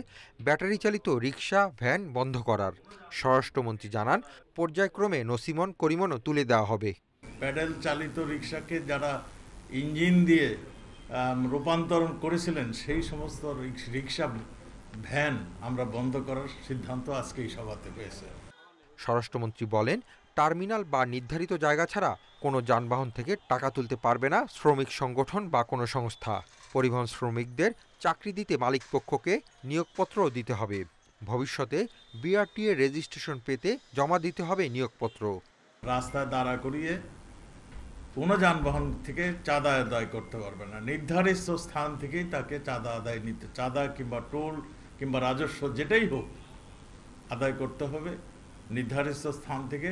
S28: ব্যাটারি চালিত রিক্সা, ভ্যান বন্ধ করার। স্বরাষ্ট্রমন্ত্রী জানান, পর্যায়ক্রমে নসিমন, করিমনও তুলে দেওয়া হবে।
S29: প্যাডেল চালিত রিক্সাকে যারা ইঞ্জিন দিয়ে
S5: রূপান্তর করেছিলেন সেই সমস্ত রিক্সা ভ্যান আমরা বন্ধ করার সিদ্ধান্ত আজকে এই সভাতে হয়েছে।
S28: স্বরাষ্ট্রমন্ত্রী বলেন, টার্মিনাল বা নির্ধারিত জায়গা ছাড়া কোনো যানবাহন থেকে টাকা তুলতে পারবে না শ্রমিক সংগঠন বা কোনো সংস্থা। পরিবহন শ্রমিকদের চাকরি দিতে মালিকপক্ষকে নিয়োগপত্রও দিতে হবে। ভবিষ্যতে বিআরটিএ রেজিস্ট্রেশন পেতে জমা দিতে হবে নিয়োগপত্র।
S5: রাস্তায় দাঁড়া করিয়ে কোনো যানবাহন থেকে চাঁদা আদায় করতে পারবে না, নির্ধারিত স্থান থেকেই তাকে চাঁদা আদায় নিতে, চাঁদা কিংবা টোল কিংবা রাজস্ব যেটাই হোক আদায় করতে হবে নির্ধারিত স্থান থেকে,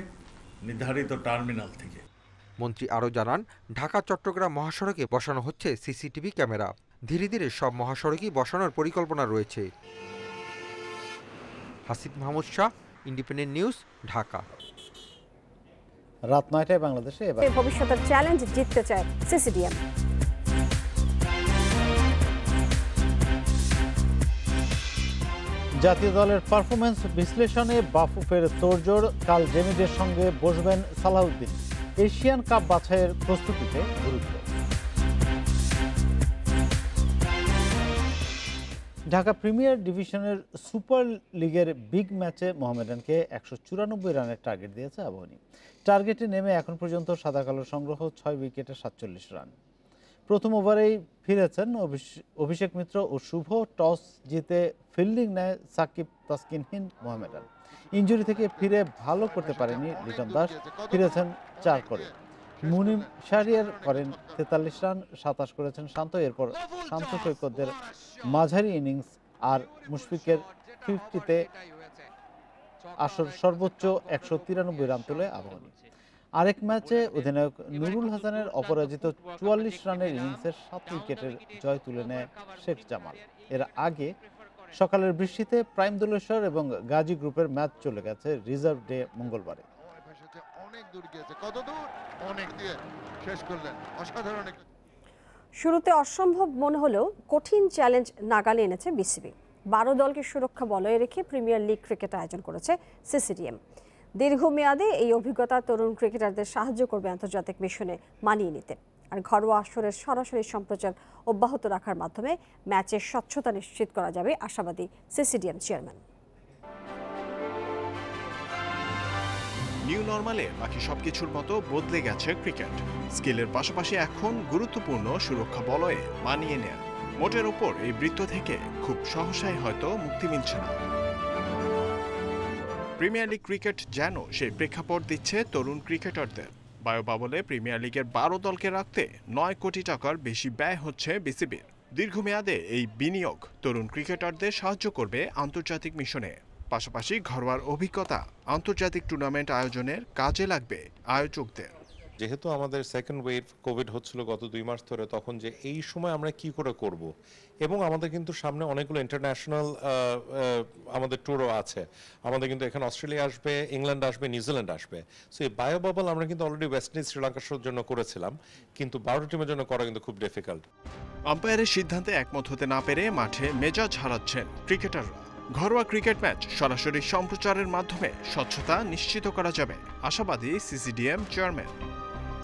S5: নির্ধারিত টার্মিনাল থেকে।
S28: মন্ত্রী আরও জানান, ঢাকা চট্টগ্রাম মহাসড়কে বসানো হচ্ছে সিসিটিভি ক্যামেরা। ধীরে ধীরে সব মহাসড়কই বসানোর পরিকল্পনা রয়েছে। Hasib Mahmud Shah, independent news, Dhaka.
S1: রাত ৯টায় বাংলাদেশে এবার
S2: ভবিষ্যতের চ্যালেঞ্জ জিততে চায় সিসিডিএম।
S1: জাতীয় দলের পারফরমেন্স বিশ্লেষণে বাফুফের তোড়জোড়। কাল জেমিদের সঙ্গে বসবেন সালাউদ্দিন। এশিয়ান কাপ বাছাইয়ের প্রস্তুতিতে গুরুত্ব। ঢাকা প্রিমিয়ার ডিভিশনের সুপার লিগের বিগ ম্যাচে মোহামেডানকে ১৯৪ রানের টার্গেট দিয়েছে আবাহনী। টার্গেটে নেমে এখন পর্যন্ত সাদা কালো সংগ্রহ ৬ উইকেটে ৪৭ রান। প্রথম ওভারেই ফিরেছেন অভিষেক মিত্র ও শুভ। টস জিতে ফিল্ডিং নেয় সাকিব তাসকিনহীন মোহামেডান। ইনজুরি থেকে ফিরে ভালো করতে পারেনি লিটন দাস, ফিরেছেন ৪ করে। মুনিম শাহরিয়ার করেন ৪৩ রান, ২৭ করেছেন শান্ত। এরপর শান্ত সৈকতদের মাঝারি ইনিংস আর মুশফিকের 50-তে আসর সর্বোচ্চ ১৯৩ রান তোলে আবাহনী। আরেক ম্যাচে অধিনায়ক নুরুল হাসানের অপরাজিত ৪৪ রানের ইনিংসের ৭ উইকেটের জয় তুলে নেয় শেখ জামাল। এর আগে সকালের বৃষ্টিতে প্রাইম দোলেশ্বর এবং গাজী গ্রুপের ম্যাচ চলে গেছে রিজার্ভ ডে মঙ্গলবারে।
S2: শুরুতে অসম্ভব মনে হলেও কঠিন চ্যালেঞ্জ নাগালে এনেছে বিসিবি। ১২ দলকে সুরক্ষা বলয়ে রেখে প্রিমিয়ার লিগ ক্রিকেট আয়োজন করেছে সিসিডিএম। দীর্ঘমেয়াদে এই অভিজ্ঞতা তরুণ ক্রিকেটারদের সাহায্য করবে আন্তর্জাতিক মিশনে মানিয়ে নিতে। আর ঘরোয়া আসরের সরাসরি সম্প্রচার অব্যাহত রাখার মাধ্যমে ম্যাচের স্বচ্ছতা নিশ্চিত করা যাবে, আশাবাদী সিসিডিএম চেয়ারম্যান।
S8: নিউ নরমালে বাকি সবকিছুর মতো বদলে গেছে ক্রিকেট। স্কিলের পাশাপাশি এখন গুরুত্বপূর্ণ সুরক্ষা বলয়ে মানিয়ে নেয়া। মোটের ওপর এই বৃত্ত থেকে খুব সহসাই হয়তো মুক্তি মিলছে না। প্রিমিয়ার লিগ ক্রিকেট যেন সেই প্রেক্ষাপট দিচ্ছে তরুণ ক্রিকেটারদের। বায়োবাবলে প্রিমিয়ার লিগের ১২ দলকে রাখতে ৯ কোটি টাকার বেশি ব্যয় হচ্ছে বিসিবির। দীর্ঘমেয়াদে এই বিনিয়োগ তরুণ ক্রিকেটারদের সাহায্য করবে আন্তর্জাতিক মিশনে। পাশাপাশি ঘরোয়ার অভিজ্ঞতা আন্তর্জাতিক টুর্নামেন্ট আয়োজনের কাজে লাগবে আয়োজকদের।
S9: যেহেতু আমাদের সেকেন্ড ওয়েভ কোভিড হচ্ছিল গত ২ মাস ধরে, তখন যে এই সময় আমরা কি করে করব, এবং আমাদের কিন্তু সামনে অনেকগুলো ইন্টারন্যাশনাল আমাদের ট্যুরও আছে। আমাদের কিন্তু এখানে অস্ট্রেলিয়া আসবে, ইংল্যান্ড আসবে, নিউজিল্যান্ড আসবে। সো এই বায়ো বাবল আমরা কিন্তু অলরেডি ওয়েস্ট ইন্ডিজ শ্রীলঙ্কার জন্য করেছিলাম, কিন্তু ১২ টিমের জন্য করা কিন্তু খুব ডিফিকাল্ট।
S8: আম্পায়ারের সিদ্ধান্তে একমত হতে না পেরে মাঠে মেজাজ হারাচ্ছেন ক্রিকেটাররা। ঘরোয়া ক্রিকেট ম্যাচ সরাসরি সম্প্রচারের মাধ্যমে স্বচ্ছতা নিশ্চিত করা যাবে, আশাবাদী সিসিডিএম চেয়ারম্যান।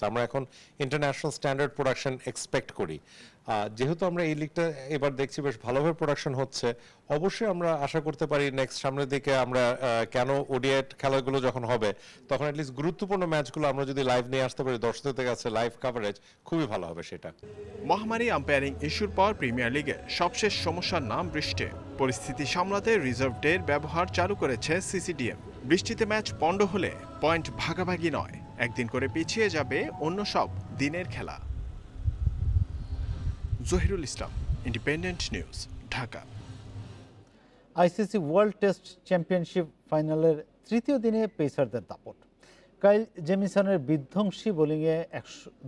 S9: আমরা এখন ইন্টারন্যাশনাল স্ট্যান্ডার্ড প্রোডাকশন এক্সপেক্ট করি। যেহেতু আমরা এই লিগটা এবার দেখছি বেশ ভালোভাবে প্রোডাকশন হচ্ছে, অবশ্যই আমরা আশা করতে পারি নেক্সট সামনের দিকে আমরা কেন ওডিআই খেলাগুলো যখন হবে তখন অ্যাটলিস্ট গুরুত্বপূর্ণ ম্যাচগুলো আমরা যদি লাইভ নিয়ে আসতে পারি দর্শকদের কাছে, লাইভ কভারেজ খুবই ভালো হবে সেটা।
S8: মহামারী আম্পায়ারিং ইস্যুর পর প্রিমিয়ার লিগে সবশেষ সমস্যার নাম বৃষ্টি। পরিস্থিতি সামলাতে রিজার্ভ ডের ব্যবহার চালু করেছে সিসিডিএম। বৃষ্টিতে ম্যাচ পণ্ড হলে পয়েন্ট ভাগাভাগি নয়, একদিন করে পিছিয়ে যাবে অন্য সব দিনের খেলা। Zahirul Islam, independent news, Dhaka.
S1: ICC world test championship ফাইনালের তৃতীয় দিনে পেসারদের দাপট। কাইল জেমিসনের বিধ্বংসী বোলিংয়ে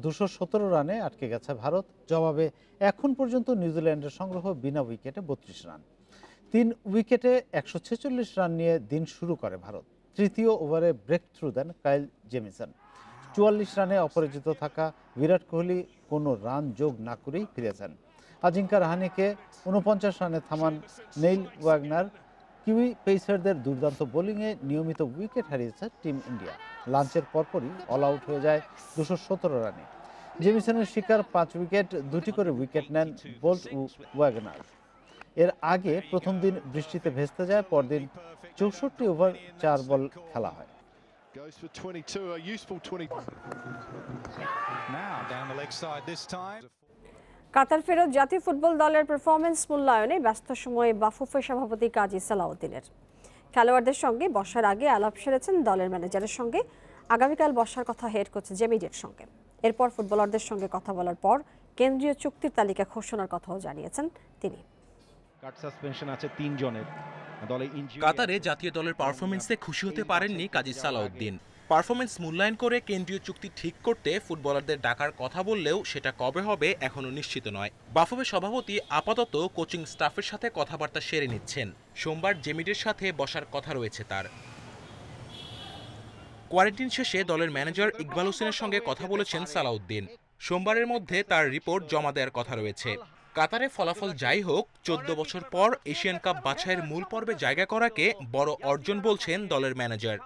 S1: ২১৭ রানে আটকে গেছে ভারত। জবাবে এখন পর্যন্ত নিউজিল্যান্ডের সংগ্রহ বিনা উইকেটে ৩২ রান। ৩ উইকেটে ১৪৬ রান নিয়ে দিন শুরু করে ভারত। তৃতীয় ওভারে ব্রেক থ্রু দেন কাইল জেমিসন। ৪৪ রানে অপরাজিত থাকা বিরাট কোহলি কোনো রান যোগ না করেই ফিরেছেন। আজিঙ্কা রাহানেকে ৪৯ রানে থামান নেইল ওয়াগনার। কিউই পেসারদের দুর্দান্ত বোলিংয়ে নিয়মিত উইকেট হারিয়েছে টিম ইন্ডিয়া। লাঞ্চের পরপরই অল আউট হয়ে যায় ২১৭ রানে। জেমিসনের শিকার 5 উইকেট, 2টি করে উইকেট নেন বোল্ট ও ওয়াগনার। এর আগে প্রথম দিন বৃষ্টিতে ভেস্তে যায়, পরদিন 64 ওভার 4 বল খেলা হয়।
S2: কাতার ফেরত জাতীয় ফুটবল দলের পারফরমেন্স মূল্যায়নে ব্যস্ত সময়ে বাফুফে সভাপতি কাজী সালাউদ্দিনের। খেলোয়াড়দের সঙ্গে বসার আগে আলাপ সেরেছেন দলের ম্যানেজারের সঙ্গে। আগামীকাল বসার কথা হেড কোচ জেমিডের সঙ্গে। এরপর ফুটবলারদের সঙ্গে কথা বলার পর কেন্দ্রীয় চুক্তির তালিকা ঘোষণার কথাও জানিয়েছেন তিনি।
S10: কাতারে জাতীয় দলের পারফরমেন্সে খুশি হতে পারেননি কাজী সালাউদ্দিন। পারফরমেন্স মূল্যায়ন করে কেন্দ্রীয় চুক্তি ঠিক করতে ফুটবলারদের ডাকার কথা বললেও সেটা কবে হবে এখনো নিশ্চিত নয়। বাফুফে সভাপতি আপাতত কোচিং স্টাফের সাথে কথাবার্তা সেরে নিচ্ছেন। সোমবার জেমিডের সাথে বসার কথা রয়েছে তার। কোয়ারেন্টাইন শেষে দলের ম্যানেজার ইকবাল হোসেনের সঙ্গে কথা বলেছেন সালাউদ্দিন। সোমবারের মধ্যে তার রিপোর্ট জমা দেওয়ার কথা রয়েছে। কাতারে ফলাফল যাই হোক, 14 বছর পর এশিয়ান কাপ বাছাইয়ের মূল পর্বে জায়গা করাকে বড় অর্জন বলছেন দলের ম্যানেজার।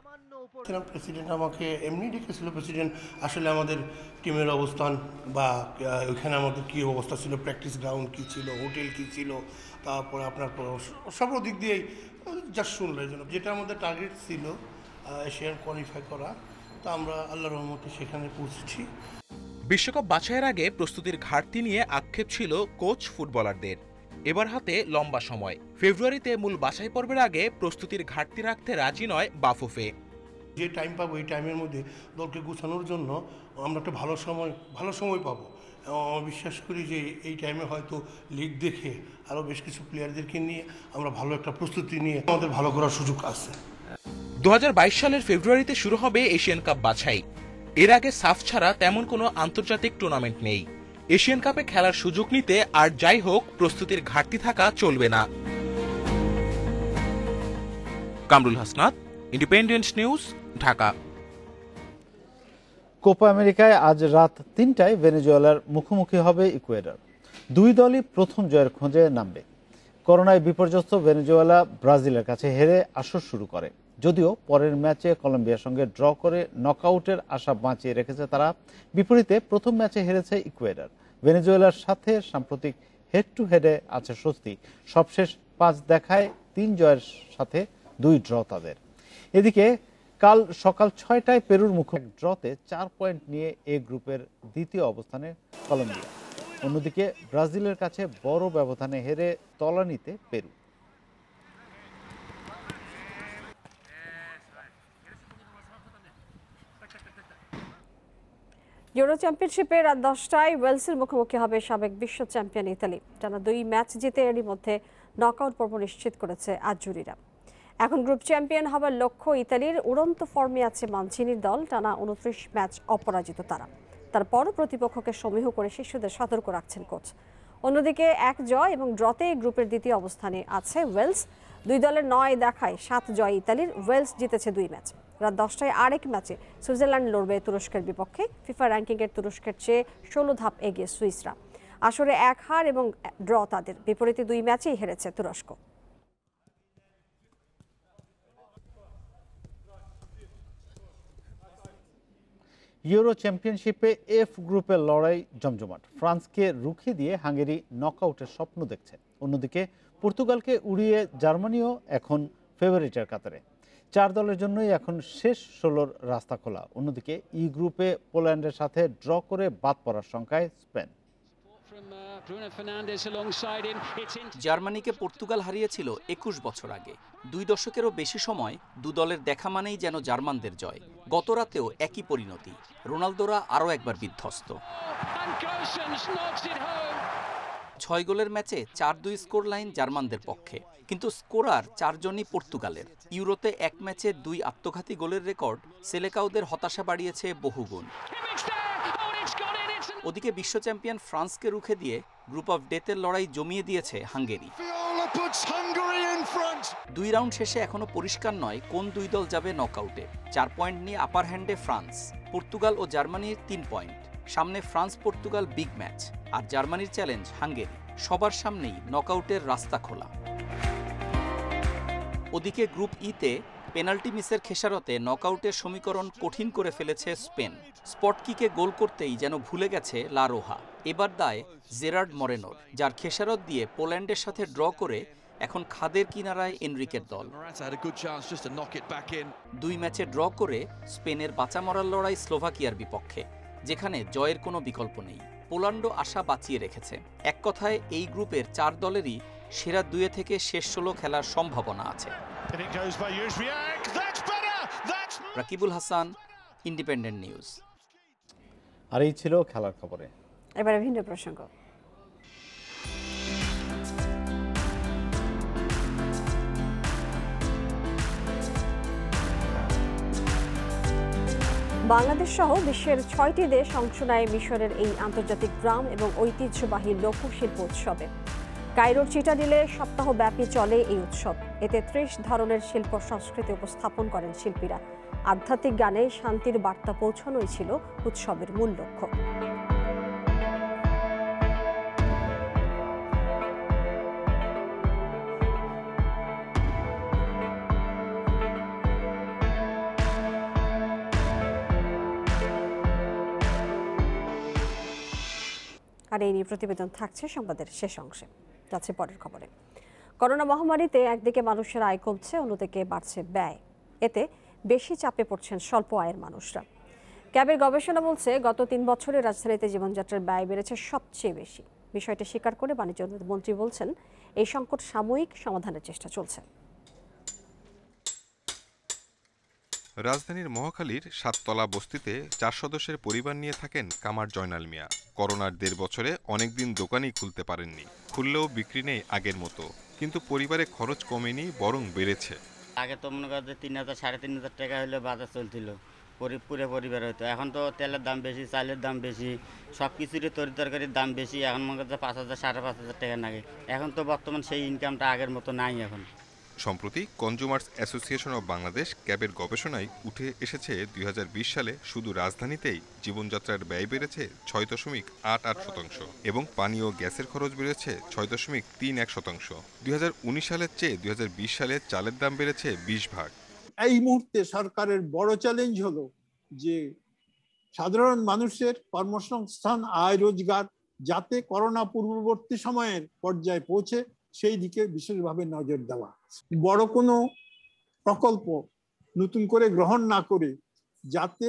S11: প্রেসিডেন্ট আমাকে এমনি ডেকেছিল। প্রেসিডেন্ট আসলে আমাদের টিমের অবস্থান বা ওইখানে আমাদের কী অবস্থা ছিল, প্র্যাকটিস গ্রাউন্ড কী ছিল, হোটেল কী ছিল, তারপরে আপনার সব দিক দিয়েই যা শুনলো। এই জন্য যেটা আমাদের টার্গেট ছিল এশিয়ান কোয়ালিফাই করা, তো আমরা আল্লাহর রহমতে সেখানে পৌঁছেছি।
S10: বিশ্বকাপ বাছাইয়ের আগে প্রস্তুতির ঘাটতি নিয়ে আক্ষেপ ছিল কোচ ফুটবলারদের। এবার হাতে লম্বা সময়। ফেব্রুয়ারিতে মূল বাছাই পর্বের আগে প্রস্তুতির ঘাটতি রাখতে রাজি নয় বাফুফে।
S11: যে টাইম পাবো এই টাইমের মধ্যে দলকে গুছানোর জন্য আমরা একটা ভালো সময় পাবো। বিশ্বাস করি যে এই টাইমে হয়তো লিগ দেখে আরও বেশ কিছু প্লেয়ারদেরকে নিয়ে আমরা ভালো একটা প্রস্তুতি নিয়ে আমাদের ভালো করার সুযোগ আছে।
S10: 2022 সালের ফেব্রুয়ারিতে শুরু হবে এশিয়ান কাপ বাছাই। এর আগে সাফ ছাড়া তেমন কোনো আন্তর্জাতিক টুর্নামেন্ট নেই। এশিয়ান কাপে খেলার সুযোগ নিতে আর যাই হোক প্রস্তুতির ঘাটতি থাকা চলবে না। Kamrul Hasnat, independent news, Dhaka.
S1: Copa আমেরিকায় আজ রাত 3টায় ভেনেজুয়েলার মুখোমুখি হবে ইকুয়েডর। দুই দলই প্রথম জয়ের খোঁজে নামবে। করোনায় বিপর্যস্ত ভেনেজুয়েলা ব্রাজিলের কাছে হেরে আসর শুরু করে। যদিও পরের ম্যাচে কলম্বিয়ার সঙ্গে ড্র করে নকআউটের আশা বাঁচিয়ে রেখেছে তারা। বিপরীতে প্রথম ম্যাচে হেরেছে ইকুয়েডর। ভেনেজুয়েলার সাথে সাম্প্রতিক হেড টু হেডে আছে স্বস্তি। সবশেষ 5 দেখায় 3 জয়ের সাথে 2 ড্র তাদের। এদিকে কাল সকাল 6টায় পেরুর মুখোমুখি ড্রতে 4 পয়েন্ট নিয়ে এ গ্রুপের দ্বিতীয় অবস্থানে কলম্বিয়া। অন্যদিকে ব্রাজিলের কাছে বড় ব্যবধানে হেরে তলানিতে পেরু।
S2: ইউরো চ্যাম্পিয়নশিপে রাত 10টায় ওয়েলসের মুখোমুখি হবে সাবেক বিশ্ব চ্যাম্পিয়ন ইতালি। টানা 2 ম্যাচ জিতে এরই মধ্যে নকআউট পর্ব নিশ্চিত করেছে আজুরিরা। এখন গ্রুপ চ্যাম্পিয়ন হবার লক্ষ্য ইতালির। উড়ন্ত ফর্মে আছে মানচিনির দল। টানা 29 ম্যাচ অপরাজিত তারা। তারপরও প্রতিপক্ষকে সমীহ করে শিশুদের সতর্ক রাখছেন কোচ। অন্যদিকে 1 জয় এবং ড্রতে গ্রুপের দ্বিতীয় অবস্থানে আছে ওয়েলস। 2 দলের 9 দেখায় 7 জয় ইতালির। ওয়েলস জিতেছে 2 ম্যাচ। রাত 10টায় আরেক ম্যাচে সুইজারল্যান্ড লড়বে তুরস্কের বিপক্ষে। ফিফা র্যাঙ্কিংয়ের তুরস্কের চেয়ে 16 ধাপ এগিয়ে সুইসরা। আসরে 1 হার এবং ড্র তাদের। বিপরীতে 2 ম্যাচেই হেরেছে তুরস্ক।
S1: ইউরো চ্যাম্পিয়নশিপে এফ গ্রুপের লড়াই জমজমাট। ফ্রান্সকে রুখে দিয়ে হাঙ্গেরি নকআউটের স্বপ্ন দেখছে। অন্যদিকে পর্তুগালকে উড়িয়ে জার্মানিও এখন ফেভারিটের কাতারে। 4 দলের জন্যই এখন শেষ 16র রাস্তা খোলা। অন্যদিকে ই গ্রুপে পোল্যান্ডের সাথে ড্র করে বাদ পড়ার সংখ্যায় স্পেন।
S12: জার্মানিকে পর্তুগাল হারিয়েছিল 21 বছর আগে। 2 দশকেরও বেশি সময় 2 দলের দেখা মানেই যেন জার্মানদের জয়। গত রাতেও একই পরিণতি। রোনালদোরা আরও একবার বিধ্বস্ত। 6 গোলের ম্যাচে 4-2 স্কোর লাইন জার্মানদের পক্ষে, কিন্তু স্কোরার 4 জনই পর্তুগালের। ইউরোতে 1 ম্যাচে 2 আত্মঘাতী গোলের রেকর্ড সেলেকাওদের হতাশা বাড়িয়েছে বহুগুণ। ওদিকে বিশ্ব চ্যাম্পিয়ন ফ্রান্সকে রুখে দিয়ে গ্রুপ অফ ডেথের লড়াই জমিয়ে দিয়েছে হাঙ্গেরি। 2 রাউন্ড শেষে এখনো পরিষ্কার নয় কোন 2 দল যাবে নকআউটে। 4 পয়েন্ট নিয়ে আপার হ্যান্ডে ফ্রান্স। পর্তুগাল ও জার্মানির 3 পয়েন্ট। সামনে ফ্রান্স পর্তুগাল বিগ ম্যাচ, আর জার্মানির চ্যালেঞ্জ হাঙ্গেরি। সবার সামনেই নকআউটের রাস্তা খোলা। ওদিকে গ্রুপ ইতে পেনাল্টি মিসের খেসারতে নকআউটের সমীকরণ কঠিন করে ফেলেছে স্পেন। স্পট কিকে গোল করতেই যেন ভুলে গেছে লা রোহা। এবার দায় জেরার্ড মরেনোর, যার খেসারত দিয়ে পোল্যান্ডের সাথে ড্র করে এখন খাদের কিনারায় এনরিকের দল। 2 ম্যাচে ড্র করে স্পেনের বাঁচা মরার লড়াই স্লোভাকিয়ার বিপক্ষে, যেখানে জয়ের কোনো বিকল্প নেই। পোল্যান্ডও আশা বাঁচিয়ে রেখেছে। এক কথায় এই গ্রুপের 4 দলেরই সেরা 2 থেকে শেষ 16 খেলার সম্ভাবনা আছে। Rakibul Hasan, independent news.
S1: আর এই ছিল খেলার খবরে।
S2: এবারে ভিন্ন প্রসঙ্গ। বাংলাদেশ সহ বিশ্বের 6টি দেশ অংশ নেয় মিশরের এই আন্তর্জাতিক গ্রাম এবং ঐতিহ্যবাহী লোকশিল্প উৎসবে। কায়রোর চিটাডিলে সপ্তাহব্যাপী চলে এই উৎসব। এতে 30 ধরনের শিল্প সংস্কৃতি উপস্থাপন করেন শিল্পীরা। আধ্যাত্মিক গানে শান্তির বার্তা পৌঁছানোই ছিল উৎসবের মূল লক্ষ্য। আর এই নিয়ে প্রতিবেদন থাকছে সংবাদের শেষ অংশে। যাচ্ছে পরের খবরে। করোনা মহামারীতে একদিকে মানুষের আয় কমছে, অন্যদিকে বাড়ছে ব্যয়। এতে বেশি চাপে পড়ছেন স্বল্প আয়ের মানুষরা। ক্যাবের গবেষণা বলছে, গত 3 বছরে রাজধানীতে জীবনযাত্রার ব্যয় বেড়েছে সবচেয়ে বেশি। বিষয়টি স্বীকার করে বাণিজ্য মন্ত্রী বলছেন, এই সংকট সাময়িক সমাধানের চেষ্টা চলছে।
S13: রাজধানীর মহাখালীর 7তলা বস্তিতে 4 সদস্যের পরিবার নিয়ে থাকেন কামার জয়নাল মিয়া। করোনার 1.5 বছরে অনেকদিন দোকানই খুলতে পারেননি। খুললেও বিক্রি নেই আগের মতো, কিন্তু পরিবারে খরচ কমেনি, বরং বেড়েছে।
S14: আগে তো মনে করেন 3,000 3,500 টাকা হলে বাজার চলছিল, পুরো পরিবার হতো। এখন তো তেলের দাম বেশি, চালের দাম বেশি, সব কিছুরই তরকারির দাম বেশি। এখন মনে করেন 5,000 5,500 টাকা লাগে। এখন তো বর্তমান সেই ইনকামটা আগের মতো নাই। এখন
S13: সম্প্রতি কনজুমার্স অ্যাসোসিয়েশন অব বাংলাদেশ ক্যাবের গবেষণায় উঠে এসেছে 2020 সালে শুধু রাজধানীতেই জীবনযাত্রার ব্যয় বেড়েছে 6.88% এবং পানি ও গ্যাসের খরচ বেড়েছে 6.31%। 2019 সালের চেয়ে 2020 সালে চালের দাম বেড়েছে 20 ভাগ।
S15: এই মুহূর্তে সরকারের বড় চ্যালেঞ্জ হলো যে সাধারণ মানুষের কর্মসংস্থান, আয় রোজগার যাতে করোনা পূর্ববর্তী সময়ের পর্যায়ে পৌঁছে সেই দিকে বিশেষভাবে নজর দেওয়া। বড় কোনো প্রকল্প নতুন করে গ্রহণ না করে যাতে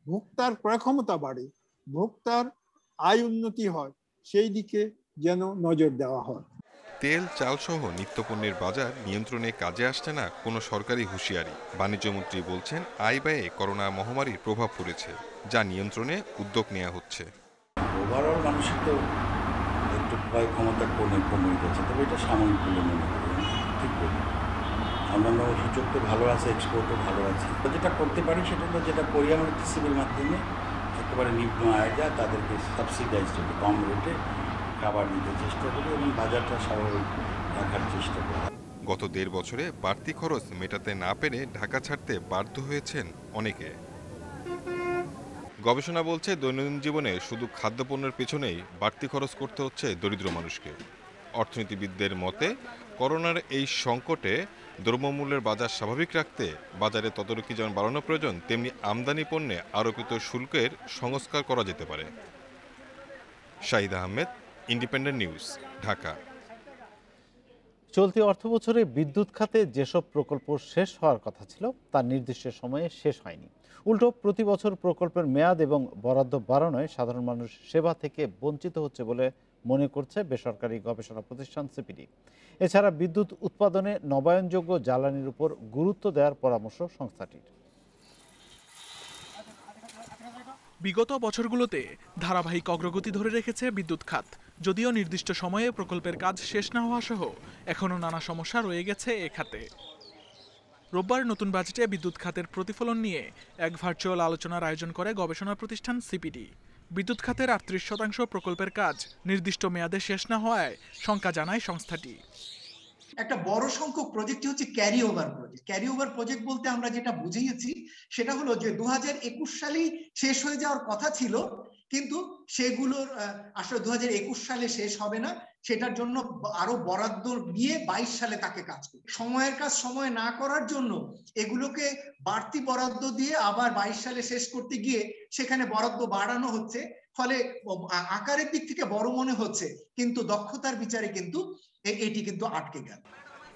S15: ভোক্তার ক্রয় ক্ষমতা বাড়ে, ভোক্তার আয় উন্নতি হয়, সেই দিকে যেন নজর দেওয়া হয়।
S13: তেল, চাল সহ নিত্যপণ্যের বাজার নিয়ন্ত্রণে কাজে আসছে না কোনো সরকারি হুঁশিয়ারি। বাণিজ্যমন্ত্রী বলছেন, আয় ব্যয়ে করোনা মহামারীর প্রভাব পড়েছে, যা নিয়ন্ত্রণে উদ্যোগ নেওয়া হচ্ছে।
S16: ওভারঅল মানুষের তো একটু ক্রয় ক্ষমতা কমে গেছে, তবে এটা সাময়িক বলে মনে করি। ঠিক বলি, অন্যান্য সূচক তো ভালো আছে, এক্সপোর্টও ভালো আছে। যেটা করতে পারি সেটা হলো, যেটা করি আমরা টিসিবির মাধ্যমে একেবারে নিম্ন আয় যা তাদেরকে সাবসিডাইজড কম রেটে খাবার দিতে চেষ্টা করি এবং বাজারটা স্বাভাবিক রাখার চেষ্টা করি।
S13: গত 1.5 বছরে বাড়তি খরচ মেটাতে না পেরে ঢাকা ছাড়তে বাধ্য হয়েছেন অনেকে। গবেষণা বলছে, দৈনন্দিন জীবনে শুধু খাদ্যপণ্যের পেছনেই বাড়তি খরচ করতে হচ্ছে দরিদ্র মানুষকে। অর্থনীতিবিদদের মতে, করোনার এই সংকটে দ্রব্যমূল্যের বাজার স্বাভাবিক রাখতে বাজারে তদারকি যেমন বাড়ানো প্রয়োজন, তেমনি আমদানি পণ্যে আরোপিত শুল্কের সংস্কার করা যেতে পারে। Shahid Ahmed, independent news, Dhaka.
S1: চলতি অর্থবছরে বিদ্যুৎ খাতে যেসব প্রকল্প শেষ হওয়ার কথা ছিল তা নির্দিষ্ট সময়ে শেষ হয়নি। উল্টো প্রতি বছর প্রকল্পের মেয়াদ এবং বরাদ্দ বাড়ানোয় সাধারণ মানুষ সেবা থেকে বঞ্চিত হচ্ছে বলে মনে করছে বেসরকারি গবেষণা প্রতিষ্ঠান সিপিডি। এছাড়া বিদ্যুৎ উৎপাদনে নবায়নযোগ্য জ্বালানির উপর গুরুত্ব দেওয়ার পরামর্শ সংস্থাটির।
S17: বিগত বছরগুলোতে ধারাবাহিক অগ্রগতি ধরে রেখেছে বিদ্যুৎ খাত। যদিও নির্দিষ্ট সময়ে প্রকল্পের কাজ শেষ না হওয়া সহ এখনও নানা সমস্যা রয়ে গেছে এ খাতে। রোববার নতুন বাজেটে বিদ্যুৎ খাতের প্রতিফলন নিয়ে এক ভার্চুয়াল আলোচনার আয়োজন করে গবেষণা প্রতিষ্ঠান সিপিডি। বিদ্যুৎ খাতের 38% প্রকল্পের কাজ নির্দিষ্ট মেয়াদে শেষ না হওয়ায় শঙ্কা জানায় সংস্থাটি।
S4: একটা বড় সংখ্যক প্রজেক্টই হচ্ছে carry over project. Carry over project বলতে আমরা যেটা বুঝিয়েছি সেটা হলো যে 2021 সালেই শেষ হয়ে যাওয়ার কথা ছিল, কিন্তু সেগুলোর আসলে 2021 সালে শেষ হবে না, সেটার জন্য আরো বরাদ্দ নিয়ে 22 সালে তাকে কাজ করবে। সময়ের কাজ সময় না করার জন্য এগুলোকে বাড়তি বরাদ্দ দিয়ে আবার 22 সালে শেষ করতে গিয়ে সেখানে বরাদ্দ বাড়ানো হচ্ছে, ফলে আকারের দিক থেকে বড় মনে হচ্ছে, কিন্তু দক্ষতার বিচারে কিন্তু এটি কিন্তু আটকে গেল।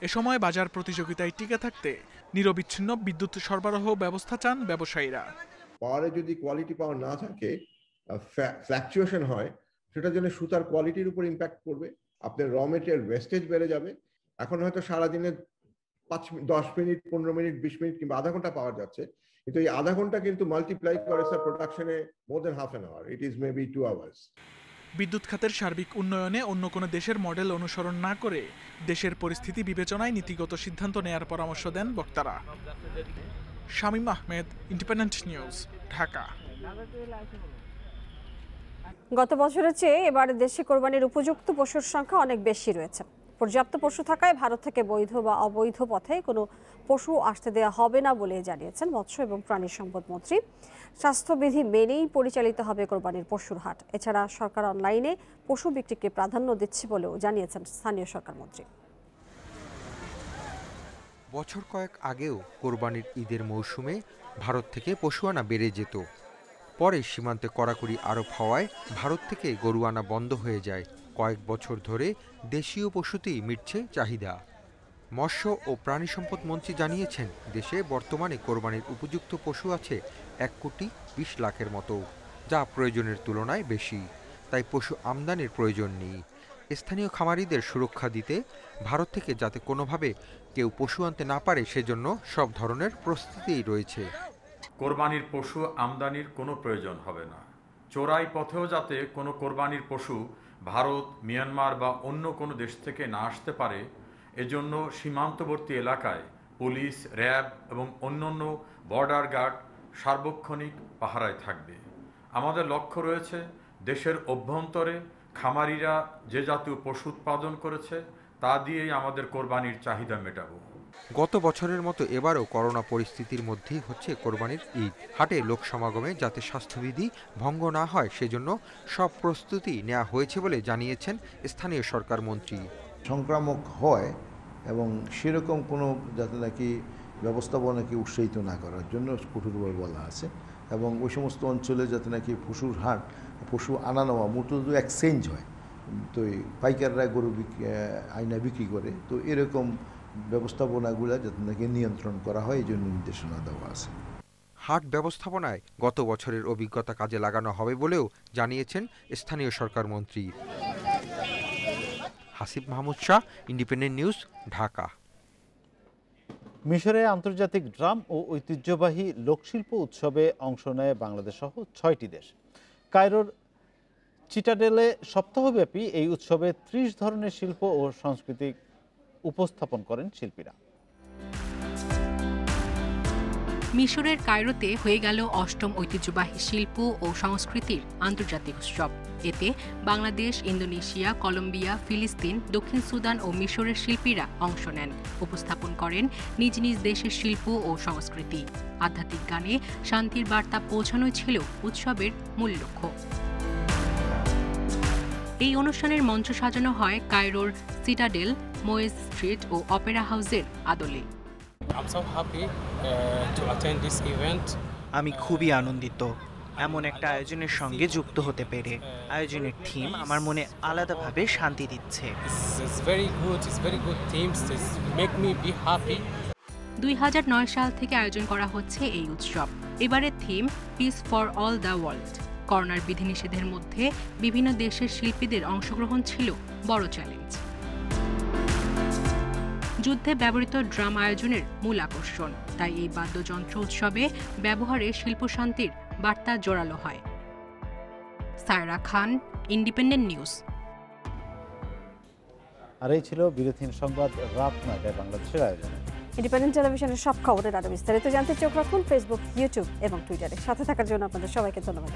S17: এ সময় বাজার প্রতিযোগিতায় টিকে থাকতে নিরবিচ্ছিন্ন বিদ্যুৎ সরবরাহ ব্যবস্থা চান ব্যবসায়ীরা।
S18: পাওয়ারে যদি কোয়ালিটি পাওয়ার না থাকে, ফ্ল্যাকচুয়েশন হয়, সেটার জন্য সুতার কোয়ালিটির উপর ইম্প্যাক্ট করবে, আপনার র মেটেরিয়াল ওয়েস্টেজ বেড়ে যাবে। এখন হয়তো সারাদিনে 10 মিনিট 15 মিনিট 20 মিনিট কিংবা আধা ঘন্টা পাওয়া যাচ্ছে, কিন্তু এই আধা ঘন্টা কিন্তু মাল্টিপ্লাই করে স্যার প্রোডাকশনে more than half an hour, it is maybe 2 hours.
S17: বিদ্যুৎ খাতের সার্বিক উন্নয়নে অন্য কোনো দেশের মডেল অনুসরণ না করে দেশের পরিস্থিতি বিবেচনায় নীতিগত সিদ্ধান্ত নেয়ার পরামর্শ দেন বক্তারা। Shamim Ahmed, independent news, Dhaka.
S2: গত বছরের চেয়ে এবার দেশে কোরবানির উপযুক্ত পশুর সংখ্যা অনেক বেশি রয়েছে। পর্যাপ্ত পশু থাকায় ভারত থেকে বৈধ বা অবৈধ পথে কোনো পশু আসতে দেওয়া হবে না বলে জানিয়েছেন মৎস্য এবং প্রাণী সম্পদ মন্ত্রী। স্বাস্থ্যবিধি মেনেই পরিচালিত হবে কোরবানির পশুর হাট। এছাড়া সরকার অনলাইনে পশু বিক্রিকে প্রাধান্য দিচ্ছে বলেও জানিয়েছেন স্থানীয় সরকার মন্ত্রী।
S28: বছর কয়েক আগেও কোরবানির ঈদের মৌসুমে ভারত থেকে পশু আনা বেড়ে যেত। পরে সীমান্তে কড়াকড়ি আরোপ হওয়ায় ভারত থেকে গরু আনা বন্ধ হয়ে যায়। কয়েক বছর ধরে দেশীয় পশুতেই মিটছে চাহিদা। মৎস্য ও প্রাণী সম্পদ মন্ত্রী জানিয়েছেন, দেশে বর্তমানে কোরবানির উপযুক্ত পশু আছে 1,20,00,000-এর মতো, যা প্রয়োজনের তুলনায় বেশি। তাই পশু আমদানির প্রয়োজন নেই। স্থানীয় খামারিদের সুরক্ষা দিতে ভারত থেকে যাতে কোনোভাবে কেউ পশু আনতে না পারে, সেজন্য সব ধরনের প্রস্তুতিই রয়েছে।
S19: কোরবানির পশু আমদানির কোনো প্রয়োজন হবে না। চোরাই পথেও যাতে কোনো কোরবানির পশু ভারত, মিয়ানমার বা অন্য কোনো দেশ থেকে না আসতে পারে, এজন্য সীমান্তবর্তী এলাকায় পুলিশ, র্যাব এবং অন্যান্য বর্ডার গার্ড সার্বক্ষণিক পাহারায় থাকবে। আমাদের লক্ষ্য রয়েছে দেশের অভ্যন্তরে খামারিরা যে জাতীয় পশু উৎপাদন করেছে তা দিয়েই আমাদের কোরবানির চাহিদা মেটাবো।
S28: গত বছরের মতো এবারও করোনা পরিস্থিতির মধ্যেই হচ্ছে কোরবানির ঈদ। হাটে লোক সমাগমে যাতে স্বাস্থ্যবিধি ভঙ্গ না হয়, সেজন্য সব প্রস্তুতি নেওয়া হয়েছে বলে জানিয়েছেন স্থানীয় সরকার মন্ত্রী।
S20: সংক্রামক হয় এবং সেরকম কোনো যাতে নাকি ব্যবস্থাপনাকে উৎসাহিত না করার জন্য কঠোরভাবে বলা আছে, এবং ওই সমস্ত অঞ্চলে যাতে নাকি পশুর হাট, পশু আনা নেওয়া মূলত এক্সচেঞ্জ হয়, তো পাইকাররা গরু আইনা বিক্রি করে, তো এরকম ব্যবস্থাপনাগুলো যাতে নাকি নিয়ন্ত্রণ করা হয়, এই জন্য নির্দেশনা দেওয়া আছে।
S28: হাট ব্যবস্থাপনায় গত বছরের অভিজ্ঞতা কাজে লাগানো হবে বলেও জানিয়েছেন স্থানীয় সরকার মন্ত্রী। Hasib Mahmud Shah, independent news, Dhaka.
S1: মিশরে আন্তর্জাতিক ড্রাম ও ঐতিহ্যবাহী লোকশিল্প উৎসবে অংশ নেয় বাংলাদেশ সহ 6টি দেশ। কায়রোর চিটাডেলে সপ্তাহব্যাপী এই উৎসবে 30 ধরনের শিল্প ও সংস্কৃতি উপস্থাপন করেন শিল্পীরা।
S21: মিশরের কায়রোতে হয়ে গেল 8ম ঐতিহ্যবাহী শিল্প ও সংস্কৃতির আন্তর্জাতিক উৎসব। এতে বাংলাদেশ, ইন্দোনেশিয়া, কলম্বিয়া, ফিলিস্তিন, দক্ষিণ সুদান ও মিশরের শিল্পীরা অংশ নেন, উপস্থাপন করেন নিজ নিজ দেশের শিল্প ও সংস্কৃতি। আধ্যাত্মিক গানে শান্তির বার্তা পৌঁছানোই ছিল উৎসবের মূল লক্ষ্য। এই অনুষ্ঠানের মঞ্চ সাজানো হয় কায়রোর সিটাডেল, মোয়েজ স্ট্রিট ও অপেরা হাউসের আদলে।
S22: আমি খুবই আনন্দিত এমন একটা আয়োজনের সঙ্গে যুক্ত হতে পেরে। আয়োজনের থিম আমার মনে আলাদাভাবে শান্তি দিচ্ছে।
S21: 2009 সাল থেকে আয়োজন করা হচ্ছে এই উৎসব। এবারের theme piece for all the world. করোনার বিধিনিষেধের মধ্যে বিভিন্ন দেশের শিল্পীদের অংশগ্রহণ ছিল বড় চ্যালেঞ্জ। যুদ্ধে ব্যবহৃত ড্রাম আয়োজনের মূল আকর্ষণ, তাই এই বাদ্যযন্ত্র উৎসবে ব্যবহারে শিল্প শান্তির বার্তা জোরালো হয়। সায়রা খান, ইন্ডিপেন্ডেন্ট নিউজ।
S1: আর এই ছিল বিরতিহীন সংবাদ রাত 9টায় বাংলাদেশের আয়োজনে।
S2: ইন্ডিপেন্ডেন্ট টেলিভিশনের সব খবরের আরো বিস্তারিত জানতে চোখ রাখুন ফেসবুক, ইউটিউব এবং টুইটারে। সাথে থাকার জন্য আপনাদের সবাইকে ধন্যবাদ।